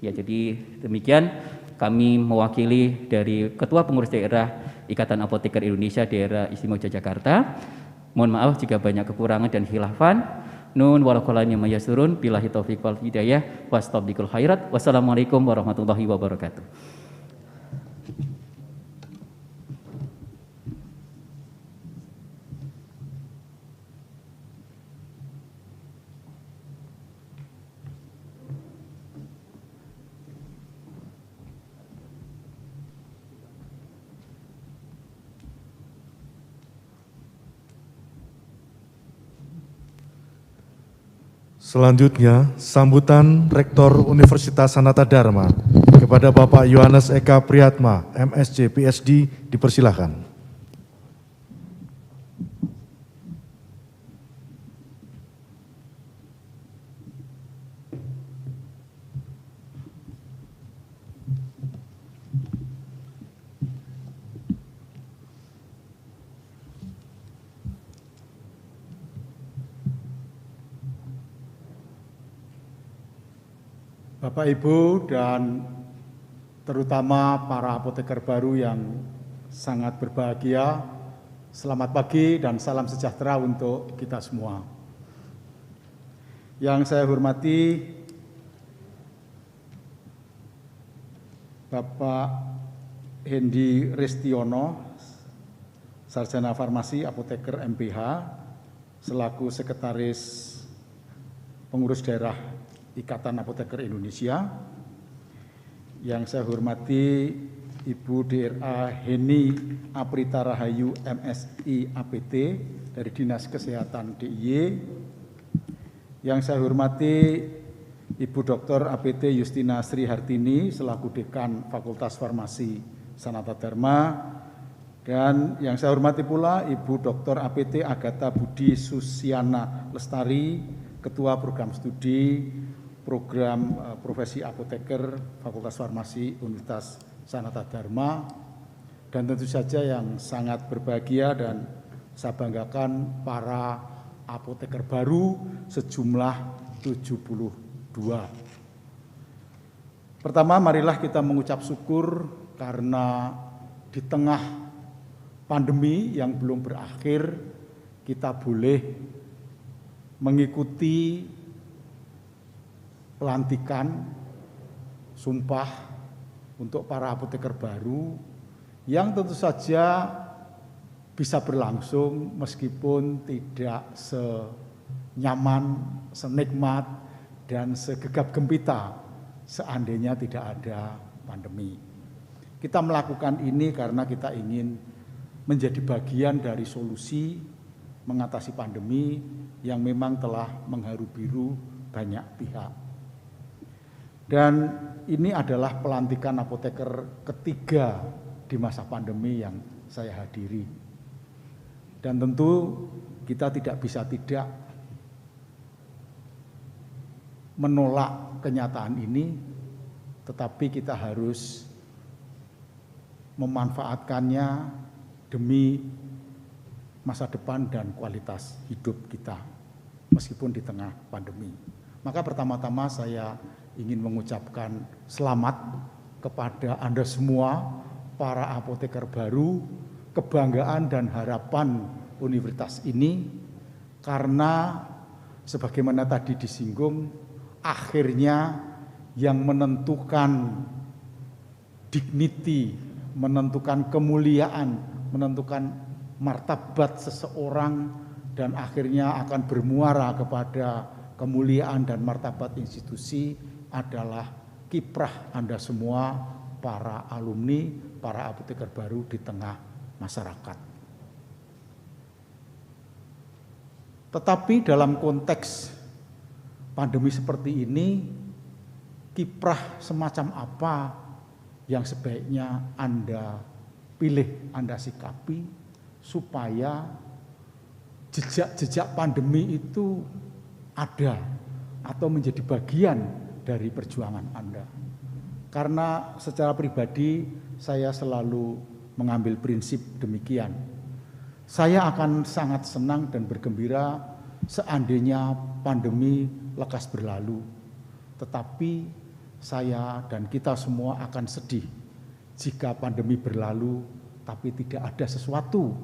Speaker 7: Ya jadi demikian kami mewakili dari Ketua Pengurus Daerah Ikatan Apoteker Indonesia Daerah Istimewa Yogyakarta. Mohon maaf jika banyak kekurangan dan khilafan. Nun walakolanya mayasurun billahi taufiq wal hidayah wastabikul khairat. Wassalamualaikum warahmatullahi wabarakatuh.
Speaker 1: Selanjutnya, sambutan Rektor Universitas Sanata Dharma kepada Bapak Yohanes Eka Priyatma, MSc, PhD, dipersilahkan.
Speaker 8: Bapak Ibu dan terutama para apoteker baru yang sangat berbahagia, selamat pagi dan salam sejahtera untuk kita semua. Yang saya hormati Bapak Hendi Restiono, Sarjana Farmasi Apoteker MPH, selaku Sekretaris Pengurus Daerah Ikatan Apoteker Indonesia. Yang saya hormati Ibu DRA Heni Aprita Rahayu MSI APT dari Dinas Kesehatan DIY. Yang saya hormati Ibu Dr. APT Justina Sri Hartini selaku Dekan Fakultas Farmasi Sanata Dharma. Dan yang saya hormati pula Ibu Dr. APT Agatha Budi Susiana Lestari, Ketua Program Studi Program Profesi Apoteker Fakultas Farmasi Universitas Sanata Dharma, dan tentu saja yang sangat berbahagia dan saya banggakan para apoteker baru sejumlah 72. Pertama, marilah kita mengucap syukur karena di tengah pandemi yang belum berakhir, kita boleh mengikuti pelantikan sumpah untuk para apoteker baru yang tentu saja bisa berlangsung meskipun tidak senyaman, senikmat, dan segegap gempita seandainya tidak ada pandemi. Kita melakukan ini karena kita ingin menjadi bagian dari solusi mengatasi pandemi yang memang telah mengharu-biru banyak pihak. Dan ini adalah pelantikan apoteker ketiga di masa pandemi yang saya hadiri. Dan tentu kita tidak bisa tidak menolak kenyataan ini, tetapi kita harus memanfaatkannya demi masa depan dan kualitas hidup kita meskipun di tengah pandemi. Maka pertama-tama saya ingin mengucapkan selamat kepada Anda semua, para apoteker baru, kebanggaan dan harapan universitas ini, karena sebagaimana tadi disinggung, akhirnya yang menentukan dignity, menentukan kemuliaan, menentukan martabat seseorang, dan akhirnya akan bermuara kepada kemuliaan dan martabat institusi adalah kiprah Anda semua, para alumni, para apoteker baru di tengah masyarakat. Tetapi dalam konteks pandemi seperti ini, kiprah semacam apa yang sebaiknya Anda pilih, Anda sikapi, supaya jejak-jejak pandemi itu ada atau menjadi bagian dari perjuangan Anda. Karena secara pribadi saya selalu mengambil prinsip demikian. Saya akan sangat senang dan bergembira seandainya pandemi lekas berlalu. Tetapi saya dan kita semua akan sedih jika pandemi berlalu tapi tidak ada sesuatu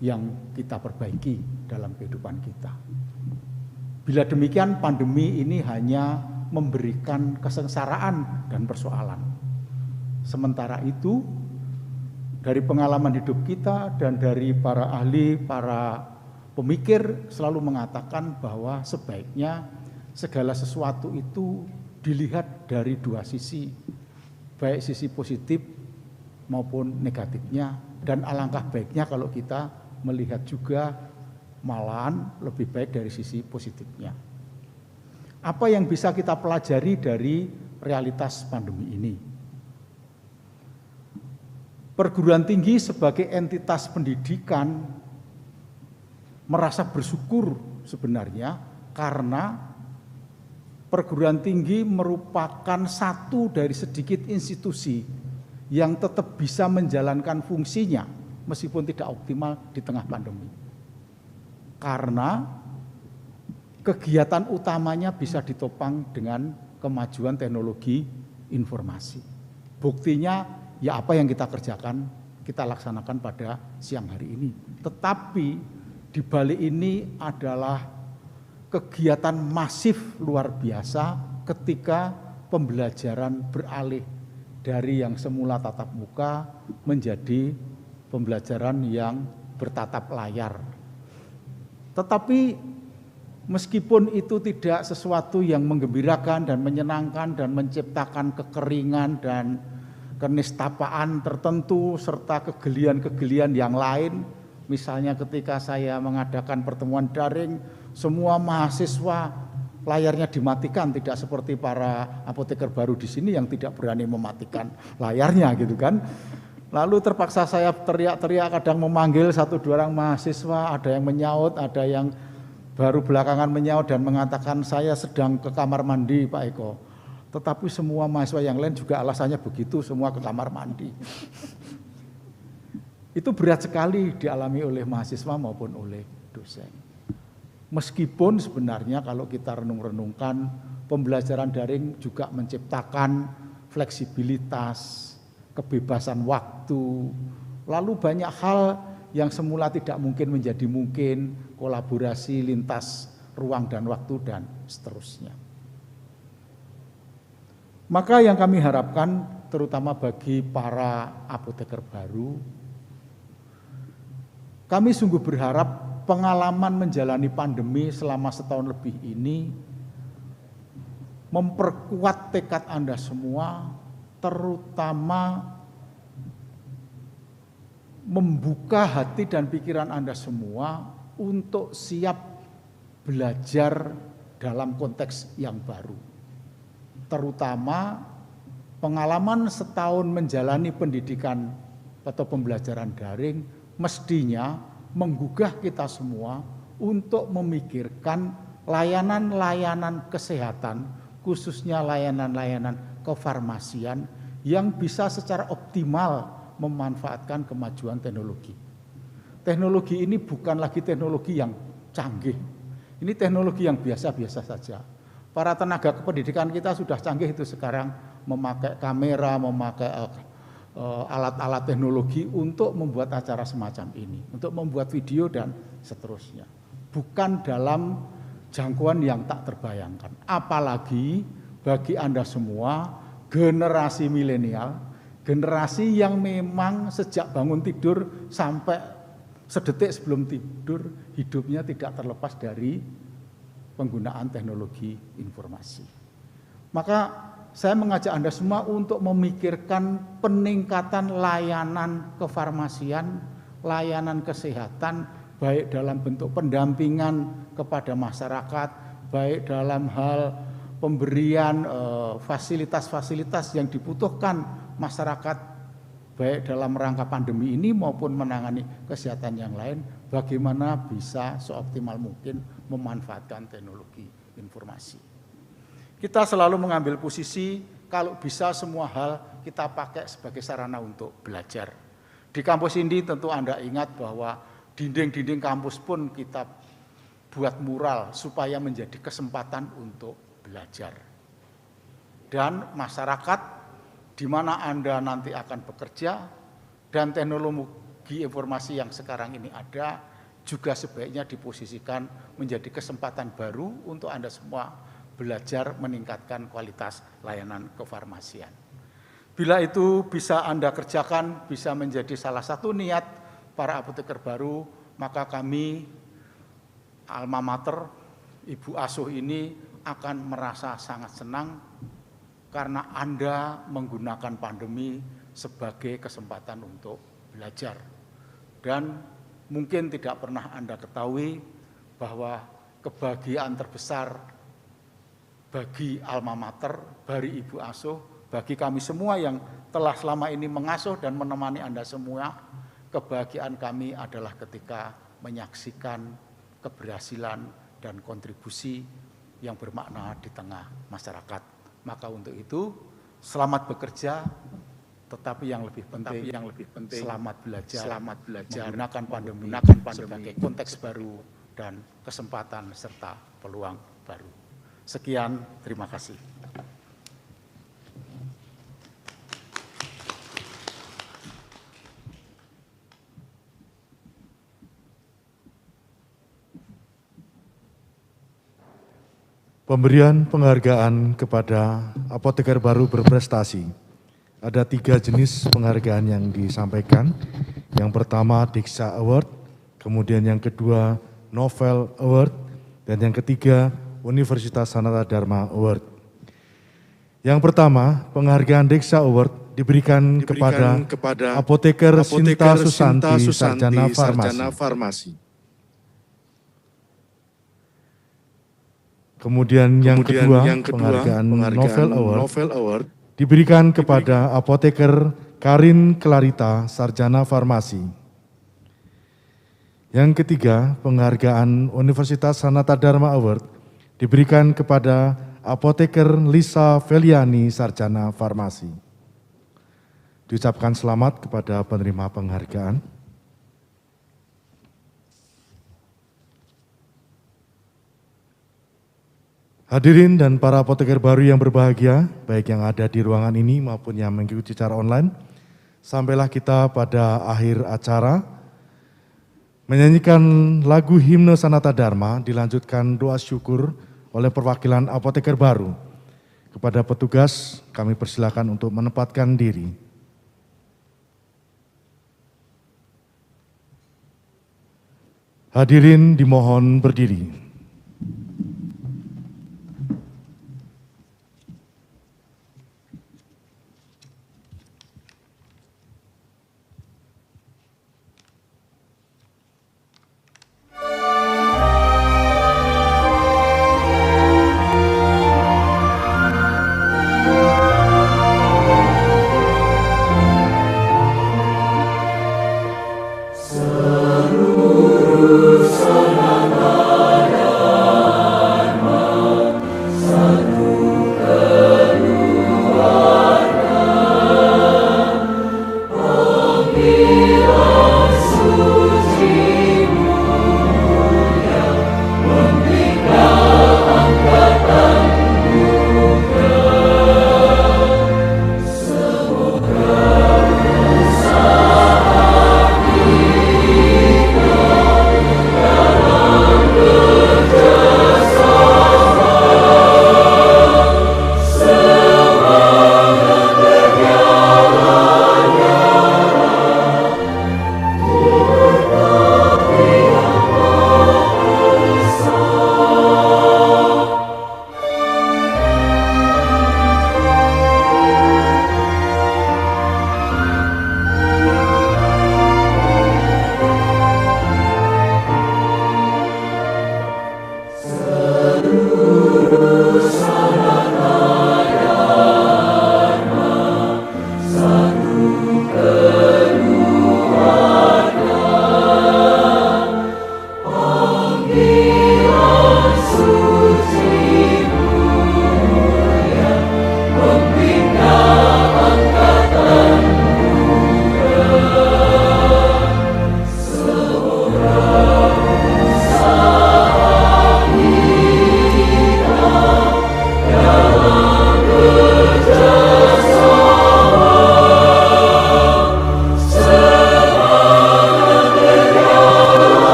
Speaker 8: yang kita perbaiki dalam kehidupan kita. Bila demikian, pandemi ini hanya memberikan kesengsaraan dan persoalan. Sementara itu, dari pengalaman hidup kita dan dari para ahli, para pemikir selalu mengatakan bahwa sebaiknya segala sesuatu itu dilihat dari dua sisi, baik sisi positif maupun negatifnya, dan alangkah baiknya kalau kita melihat juga malahan lebih baik dari sisi positifnya. Apa yang bisa kita pelajari dari realitas pandemi ini? Perguruan tinggi sebagai entitas pendidikan merasa bersyukur sebenarnya karena perguruan tinggi merupakan satu dari sedikit institusi yang tetap bisa menjalankan fungsinya meskipun tidak optimal di tengah pandemi. Karena kegiatan utamanya bisa ditopang dengan kemajuan teknologi informasi. Buktinya ya apa yang kita kerjakan, kita laksanakan pada siang hari ini. Tetapi di balik ini adalah kegiatan masif luar biasa ketika pembelajaran beralih dari yang semula tatap muka menjadi pembelajaran yang bertatap layar. Tetapi meskipun itu tidak sesuatu yang menggembirakan dan menyenangkan dan menciptakan kekeringan dan kenistapaan tertentu serta kegelian-kegelian yang lain, misalnya ketika saya mengadakan pertemuan daring, semua mahasiswa layarnya dimatikan, tidak seperti para apoteker baru di sini yang tidak berani mematikan layarnya gitu kan. Lalu terpaksa saya teriak-teriak, kadang memanggil satu dua orang mahasiswa, ada yang menyaut, ada yang baru belakangan menyaut dan mengatakan saya sedang ke kamar mandi Pak Eko. Tetapi semua mahasiswa yang lain juga alasannya begitu, semua ke kamar mandi. Itu berat sekali dialami oleh mahasiswa maupun oleh dosen. Meskipun sebenarnya kalau kita renung-renungkan, pembelajaran daring juga menciptakan fleksibilitas, kebebasan waktu, lalu banyak hal yang semula tidak mungkin menjadi mungkin, kolaborasi lintas ruang dan waktu, dan seterusnya. Maka yang kami harapkan, terutama bagi para apoteker baru, kami sungguh berharap pengalaman menjalani pandemi selama setahun lebih ini memperkuat tekad Anda semua, terutama membuka hati dan pikiran Anda semua untuk siap belajar dalam konteks yang baru. Terutama pengalaman setahun menjalani pendidikan atau pembelajaran daring mestinya menggugah kita semua untuk memikirkan layanan-layanan kesehatan, khususnya layanan-layanan kefarmasian yang bisa secara optimal memanfaatkan kemajuan teknologi. Teknologi ini bukan lagi teknologi yang canggih, ini teknologi yang biasa-biasa saja. Para tenaga kependidikan kita sudah canggih itu sekarang, memakai kamera, memakai alat-alat teknologi untuk membuat acara semacam ini, untuk membuat video dan seterusnya. Bukan dalam jangkauan yang tak terbayangkan. Apalagi bagi Anda semua, generasi milenial, generasi yang memang sejak bangun tidur sampai sedetik sebelum tidur, hidupnya tidak terlepas dari penggunaan teknologi informasi. Maka saya mengajak Anda semua untuk memikirkan peningkatan layanan kefarmasian, layanan kesehatan, baik dalam bentuk pendampingan kepada masyarakat, baik dalam hal pemberian fasilitas-fasilitas yang dibutuhkan masyarakat, baik dalam rangka pandemi ini maupun menangani kesehatan yang lain, bagaimana bisa seoptimal mungkin memanfaatkan teknologi informasi. Kita selalu mengambil posisi kalau bisa semua hal kita pakai sebagai sarana untuk belajar. Di kampus ini tentu Anda ingat bahwa dinding-dinding kampus pun kita buat mural supaya menjadi kesempatan untuk belajar. Dan masyarakat di mana Anda nanti akan bekerja dan teknologi informasi yang sekarang ini ada juga sebaiknya diposisikan menjadi kesempatan baru untuk Anda semua belajar meningkatkan kualitas layanan kefarmasian. Bila itu bisa Anda kerjakan, bisa menjadi salah satu niat para apoteker baru, maka kami alma mater Ibu Asuh ini akan merasa sangat senang karena Anda menggunakan pandemi sebagai kesempatan untuk belajar. Dan mungkin tidak pernah Anda ketahui bahwa kebahagiaan terbesar bagi alma mater, bagi Ibu Asuh, bagi kami semua yang telah selama ini mengasuh dan menemani Anda semua, kebahagiaan kami adalah ketika menyaksikan keberhasilan dan kontribusi yang bermakna di tengah masyarakat. Maka untuk itu, selamat bekerja, tetapi yang lebih penting, selamat belajar, menggunakan pandemi sebagai konteks baru dan kesempatan serta peluang baru. Sekian, terima kasih.
Speaker 1: Pemberian penghargaan kepada apoteker baru berprestasi. Ada 3 jenis penghargaan yang disampaikan. Yang pertama Diksha Award, kemudian yang kedua Novel Award, dan yang ketiga Universitas Sanata Dharma Award. Yang pertama, penghargaan Diksha Award diberikan kepada Apoteker Sinta Susanti, Sarjana Farmasi. Kemudian yang kedua, penghargaan Novel Award diberikan kepada Apoteker Karin Clarita, Sarjana Farmasi. Yang ketiga, penghargaan Universitas Sanata Dharma Award diberikan kepada Apoteker Lisa Feliani, Sarjana Farmasi. Diucapkan selamat kepada penerima penghargaan. Hadirin dan para apoteker baru yang berbahagia, baik yang ada di ruangan ini maupun yang mengikuti secara online, sampailah kita pada akhir acara. Menyanyikan lagu himne Sanata Dharma, dilanjutkan doa syukur oleh perwakilan apoteker baru. Kepada petugas, kami persilakan untuk menempatkan diri. Hadirin dimohon berdiri.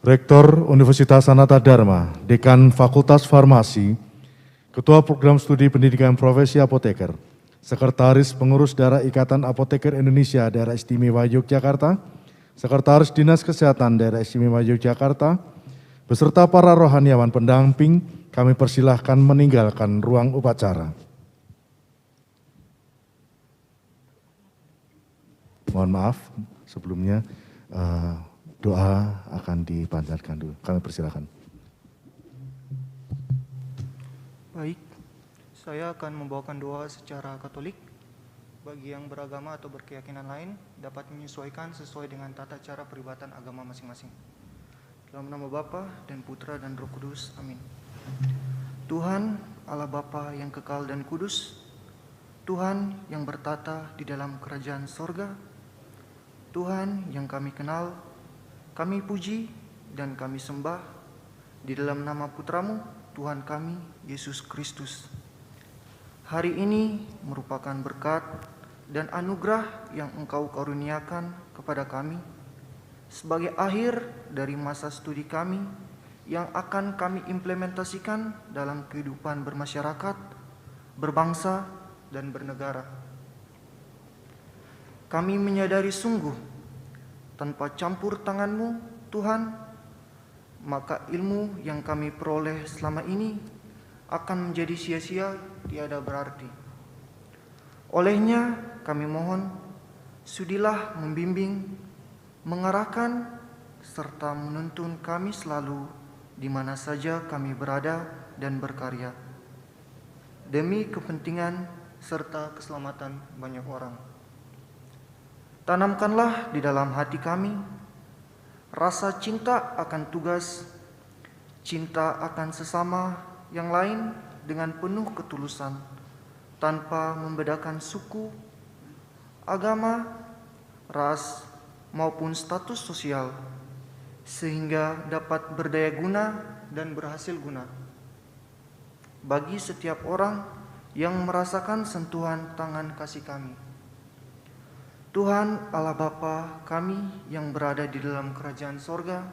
Speaker 1: Rektor Universitas Sanata Dharma, Dekan Fakultas Farmasi, Ketua Program Studi Pendidikan Profesi Apoteker, Sekretaris Pengurus Daerah Ikatan Apoteker Indonesia Daerah Istimewa Yogyakarta, Sekretaris Dinas Kesehatan Daerah Istimewa Yogyakarta, beserta para rohaniawan pendamping, kami persilahkan meninggalkan ruang upacara. Mohon maaf sebelumnya, doa akan dipanjatkan dulu. Kami persilakan.
Speaker 9: Baik, saya akan membawakan doa secara Katolik. Bagi yang beragama atau berkeyakinan lain, dapat menyesuaikan sesuai dengan tata cara peribadatan agama masing-masing. Dalam nama Bapa dan Putra dan Roh Kudus, amin. Tuhan, Allah Bapa yang kekal dan kudus, Tuhan yang bertata di dalam kerajaan sorga, Tuhan yang kami kenal, kami puji dan kami sembah di dalam nama Putramu, Tuhan kami, Yesus Kristus. Hari ini merupakan berkat dan anugerah yang Engkau karuniakan kepada kami sebagai akhir dari masa studi kami yang akan kami implementasikan dalam kehidupan bermasyarakat, berbangsa, dan bernegara. Kami menyadari sungguh tanpa campur tangan-Mu, Tuhan, maka ilmu yang kami peroleh selama ini akan menjadi sia-sia, tiada berarti. Olehnya kami mohon, sudilah membimbing, mengarahkan, serta menuntun kami selalu di mana saja kami berada dan berkarya, demi kepentingan serta keselamatan banyak orang. Tanamkanlah di dalam hati kami rasa cinta akan tugas, cinta akan sesama yang lain, dengan penuh ketulusan, tanpa membedakan suku, agama, ras, maupun status sosial, sehingga dapat berdaya guna dan berhasil guna bagi setiap orang yang merasakan sentuhan tangan kasih kami. Tuhan Allah Bapa kami yang berada di dalam kerajaan sorga,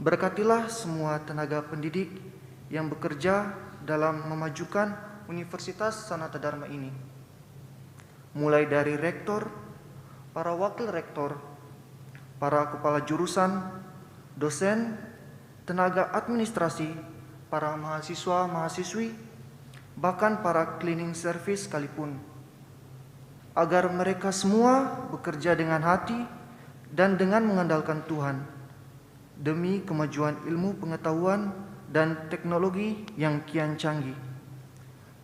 Speaker 9: berkatilah semua tenaga pendidik yang bekerja dalam memajukan Universitas Sanata Dharma ini, mulai dari rektor, para wakil rektor, para kepala jurusan, dosen, tenaga administrasi, para mahasiswa-mahasiswi, bahkan para cleaning service sekalipun, agar mereka semua bekerja dengan hati dan dengan mengandalkan Tuhan demi kemajuan ilmu pengetahuan dan teknologi yang kian canggih.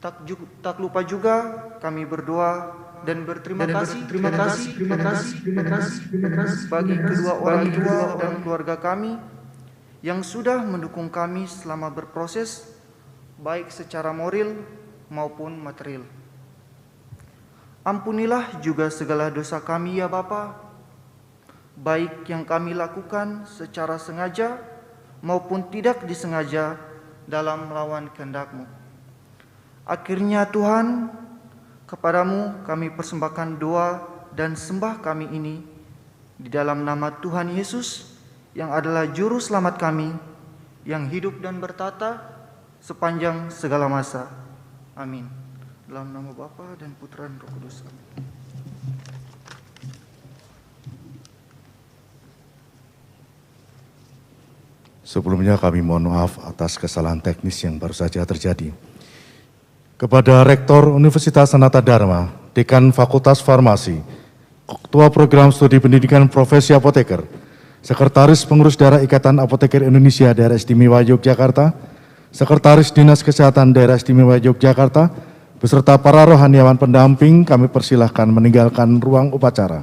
Speaker 9: Tak lupa juga kami berdoa dan berterima kasih bagi kedua orang tua dan keluarga kami yang sudah mendukung kami selama berproses, baik secara moral maupun material. Ampunilah juga segala dosa kami ya Bapa, baik yang kami lakukan secara sengaja maupun tidak disengaja dalam melawan kehendak-Mu. Akhirnya Tuhan, kepadamu kami persembahkan doa dan sembah kami ini di dalam nama Tuhan Yesus yang adalah juru selamat kami, yang hidup dan bertata sepanjang segala masa. Amin. Dalam nama Bapa dan Putra dan Roh Kudus. Amin.
Speaker 1: Sebelumnya kami mohon maaf atas kesalahan teknis yang baru saja terjadi. Kepada Rektor Universitas Sanata Dharma, Dekan Fakultas Farmasi, Ketua Program Studi Pendidikan Profesi Apoteker, Sekretaris Pengurus Daerah Ikatan Apoteker Indonesia Daerah Istimewa Yogyakarta, Sekretaris Dinas Kesehatan Daerah Istimewa Yogyakarta, beserta para rohaniawan pendamping, kami persilahkan meninggalkan ruang upacara.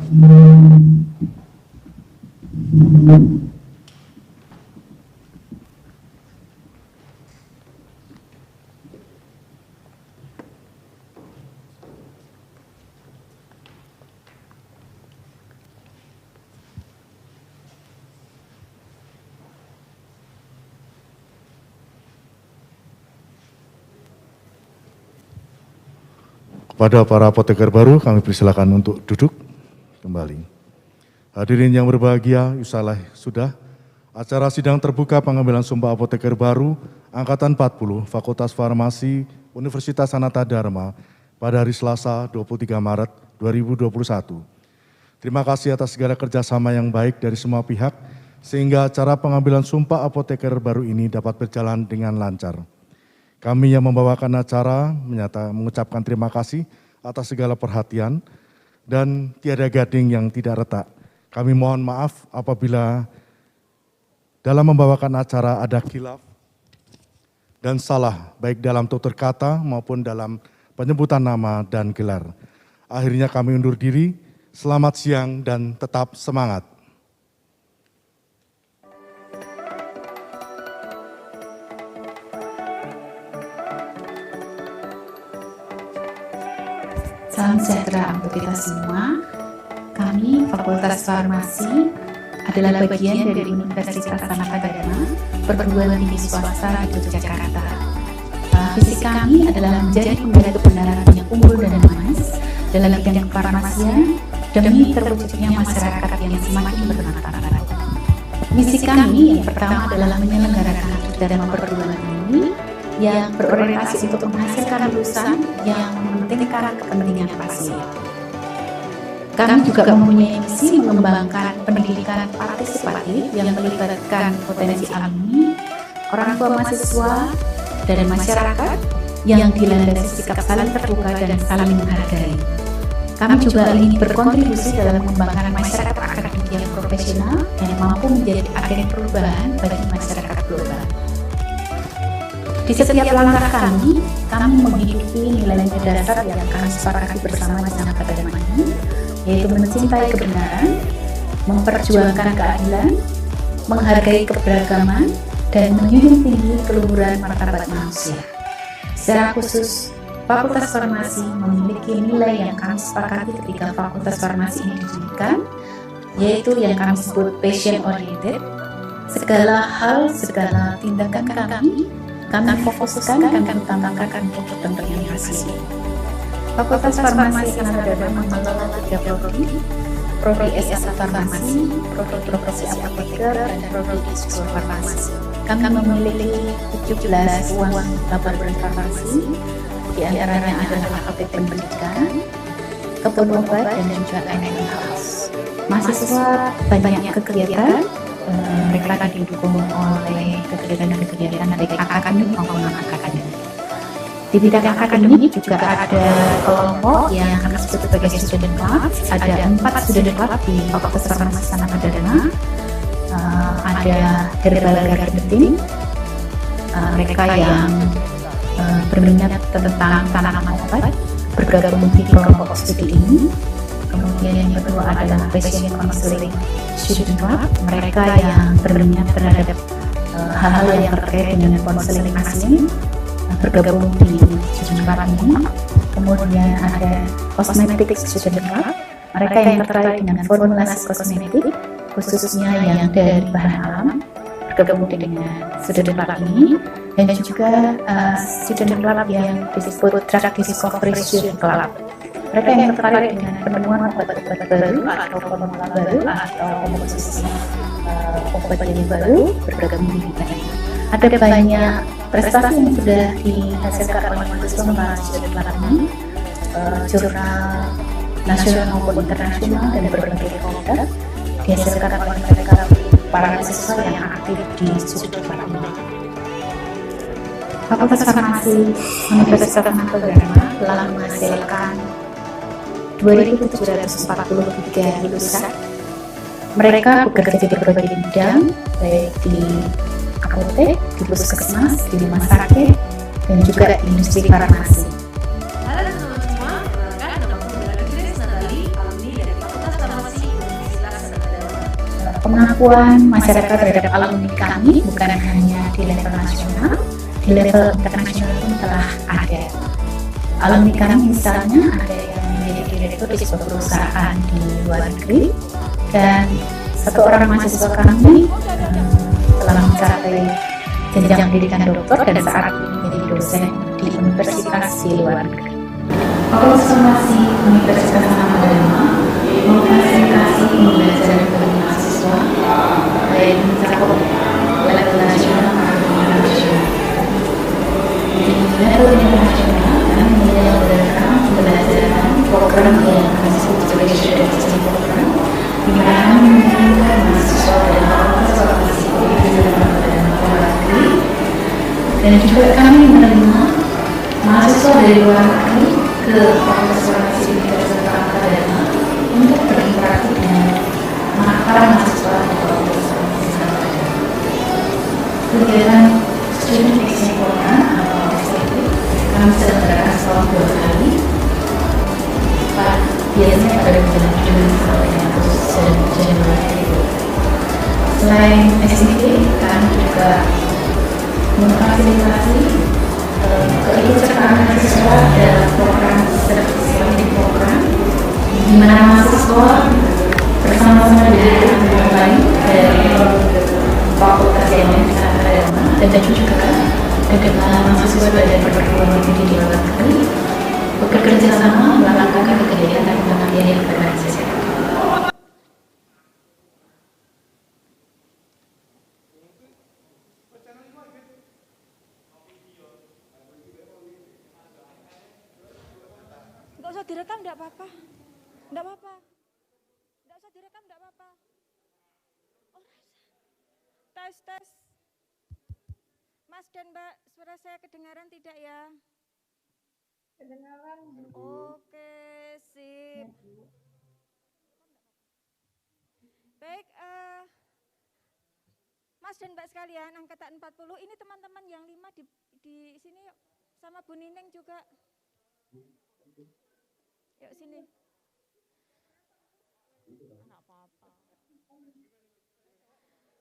Speaker 1: Kepada para apoteker baru, kami persilakan untuk duduk kembali. Hadirin yang berbahagia, insyaallah sudah acara sidang terbuka pengambilan sumpah apoteker baru Angkatan 40 Fakultas Farmasi Universitas Sanata Dharma pada hari Selasa 23 Maret 2021. Terima kasih atas segala kerjasama yang baik dari semua pihak, sehingga acara pengambilan sumpah apoteker baru ini dapat berjalan dengan lancar. Kami yang membawakan acara mengucapkan terima kasih atas segala perhatian dan tiada gading yang tidak retak. Kami mohon maaf apabila dalam membawakan acara ada khilaf dan salah, baik dalam tutur kata maupun dalam penyebutan nama dan gelar. Akhirnya kami undur diri, selamat siang dan tetap semangat.
Speaker 2: Salam sejahtera untuk kita semua. Kami Fakultas Farmasi adalah bagian dari Universitas Sanata Dharma, perguruan tinggi swasta di Yogyakarta. Visi kami adalah menjadi pembela kebenaran yang unggul dan manis dalam bidang kefarmasian demi terwujudnya masyarakat yang semakin bermartabat. Misi kami yang pertama adalah menyelenggarakan Dharma perguruan tinggi yang berorientasi untuk menghasilkan lulusan yang mementingkan kepentingan pasien. Kami juga mempunyai misi mengembangkan pendidikan partisipatif yang melibatkan potensi alumni, orang tua mahasiswa, dan masyarakat yang dilandasi sikap saling terbuka dan saling menghargai. Kami juga ingin berkontribusi dalam mengembangkan masyarakat akademik yang profesional yang mampu menjadi agen perubahan bagi masyarakat global. Di setiap langkah kami menghidupi nilai-nilai dasar yang kami sepakati bersama di Sanata Dharma ini, yaitu mencintai kebenaran, memperjuangkan keadilan, menghargai keberagaman, dan menjunjung tinggi keluhuran martabat manusia. Secara khusus, Fakultas Farmasi memiliki nilai yang kami sepakati ketika Fakultas Farmasi ini didirikan, yaitu yang kami sebut patient oriented. Segala hal, segala tindakan kami fokuskan, kami utamakan untuk kepentingan pasien. Fakultas Farmasi Sanata Dharma mengelola 3 prodi S1 Farmasi, prodi Profesi Apoteker, dan prodi S2 Farmasi. Kami memiliki 17 ruang laboratorium farmasi, di antaranya adalah apotek pendidikan, kebun obat, dan juga animal house. Mahasiswa banyak kegiatan, mereka didukung oleh kegiatan baik akademik maupun non-akademik. Di bidang akademik juga ada kelompok yang kami sebut sebagai student club. Ada 4 student club di Fakultas Farmasi Sanata Dharma. Ada herbal gardening, mereka yang berminat tentang tanaman obat bergabung di kelompok studi ini. Kemudian yang kedua adalah patient counseling student club, mereka yang berminat terhadap hal-hal yang terkait dengan konseling pasien bergabung di student club ini. Kemudian ada cosmetic student club, mereka yang terkait dengan formulasi kosmetik khususnya yang dari bahan alam bergabung dengan student club ini. Dan juga student club yang disebut drug discovery student club, mereka yang tertarik dengan penemuan obat-obat baru atau formula baru atau komposisi obat yang baru bergabung di bidang ini. Ada banyak prestasi yang sudah dihasilkan oleh mahasiswa melalui student club ini, jurnal nasional maupun internasional dan berbagai produk dihasilkan oleh mereka para mahasiswa yang aktif di student club ini. Fakultas Farmasi Universitas Sanata Dharma telah menghasilkan 2.743 lulusan. Mereka bekerja di berbagai bidang, baik di apotek, di puskesmas, di rumah sakit, dan juga di industri farmasi.
Speaker 10: Halo teman-teman, perkenalkan nama aku adalah Grace Natali, alumni dari Fakultas Farmasi Universitas Sanata Dharma.
Speaker 2: Pengakuan masyarakat terhadap alumni kami bukan hanya di level nasional, di level internasional pun telah ada. Alumni kami misalnya ada yang menjadi direktur di sebuah perusahaan di luar negeri, dan satu orang mahasiswa kami telah mencapai jenjang pendidikan doktor dan saat ini menjadi dosen di universitas di luar negeri. Fakultas Farmasi Universitas Sanata Dharma memfasilitasi pembelajaran bagi mahasiswa baik mencakup level nasional maupun internasional. Di level internasional kami menyelenggarakan pembelajaran program yang kami sebut sebagai student exchange program, di mana kami mengirimkan mahasiswa dari Fakultas Farmasi Universitas Sanata Dharma ke luar negeri, dan juga kami menerima mahasiswa dari luar negeri ke Fakultas Farmasi Universitas Sanata Dharma untuk berinteraksi dengan para mahasiswa di Fakultas Farmasi Sanata Dharma. Kegiatan student exchange program atau STP kami selenggarakan selama 2 kali. Biasanya pada bulan Juni sampai dengan Agustus dan Januari. Selain STP, kami juga memfasilitasi keikutsertaan mahasiswa dalam program sertifikasi program, di mana mahasiswa bersama-sama dengan teman lain dari fakultas yang lain di Sanata Dharma dan juga dengan mahasiswa dari perguruan tinggi di luar negeri bekerja sama melakukan kegiatan pengabdian yang berbasis.
Speaker 3: Nggak usah direkam, nggak apa-apa. Nggak apa-apa. Nggak usah direkam, nggak apa-apa. Oh, tes, tes. Mas dan Mbak, suara saya kedengaran tidak ya?
Speaker 6: Kedengaran.
Speaker 3: Oke, sip. Baik, Mas dan Mbak sekalian, angkatan 40, ini teman-teman yang 5 di sini yuk. Sama Bu Nining juga. Yuk sini. Enggak apa-apa.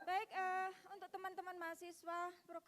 Speaker 3: Baik, untuk teman-teman mahasiswa program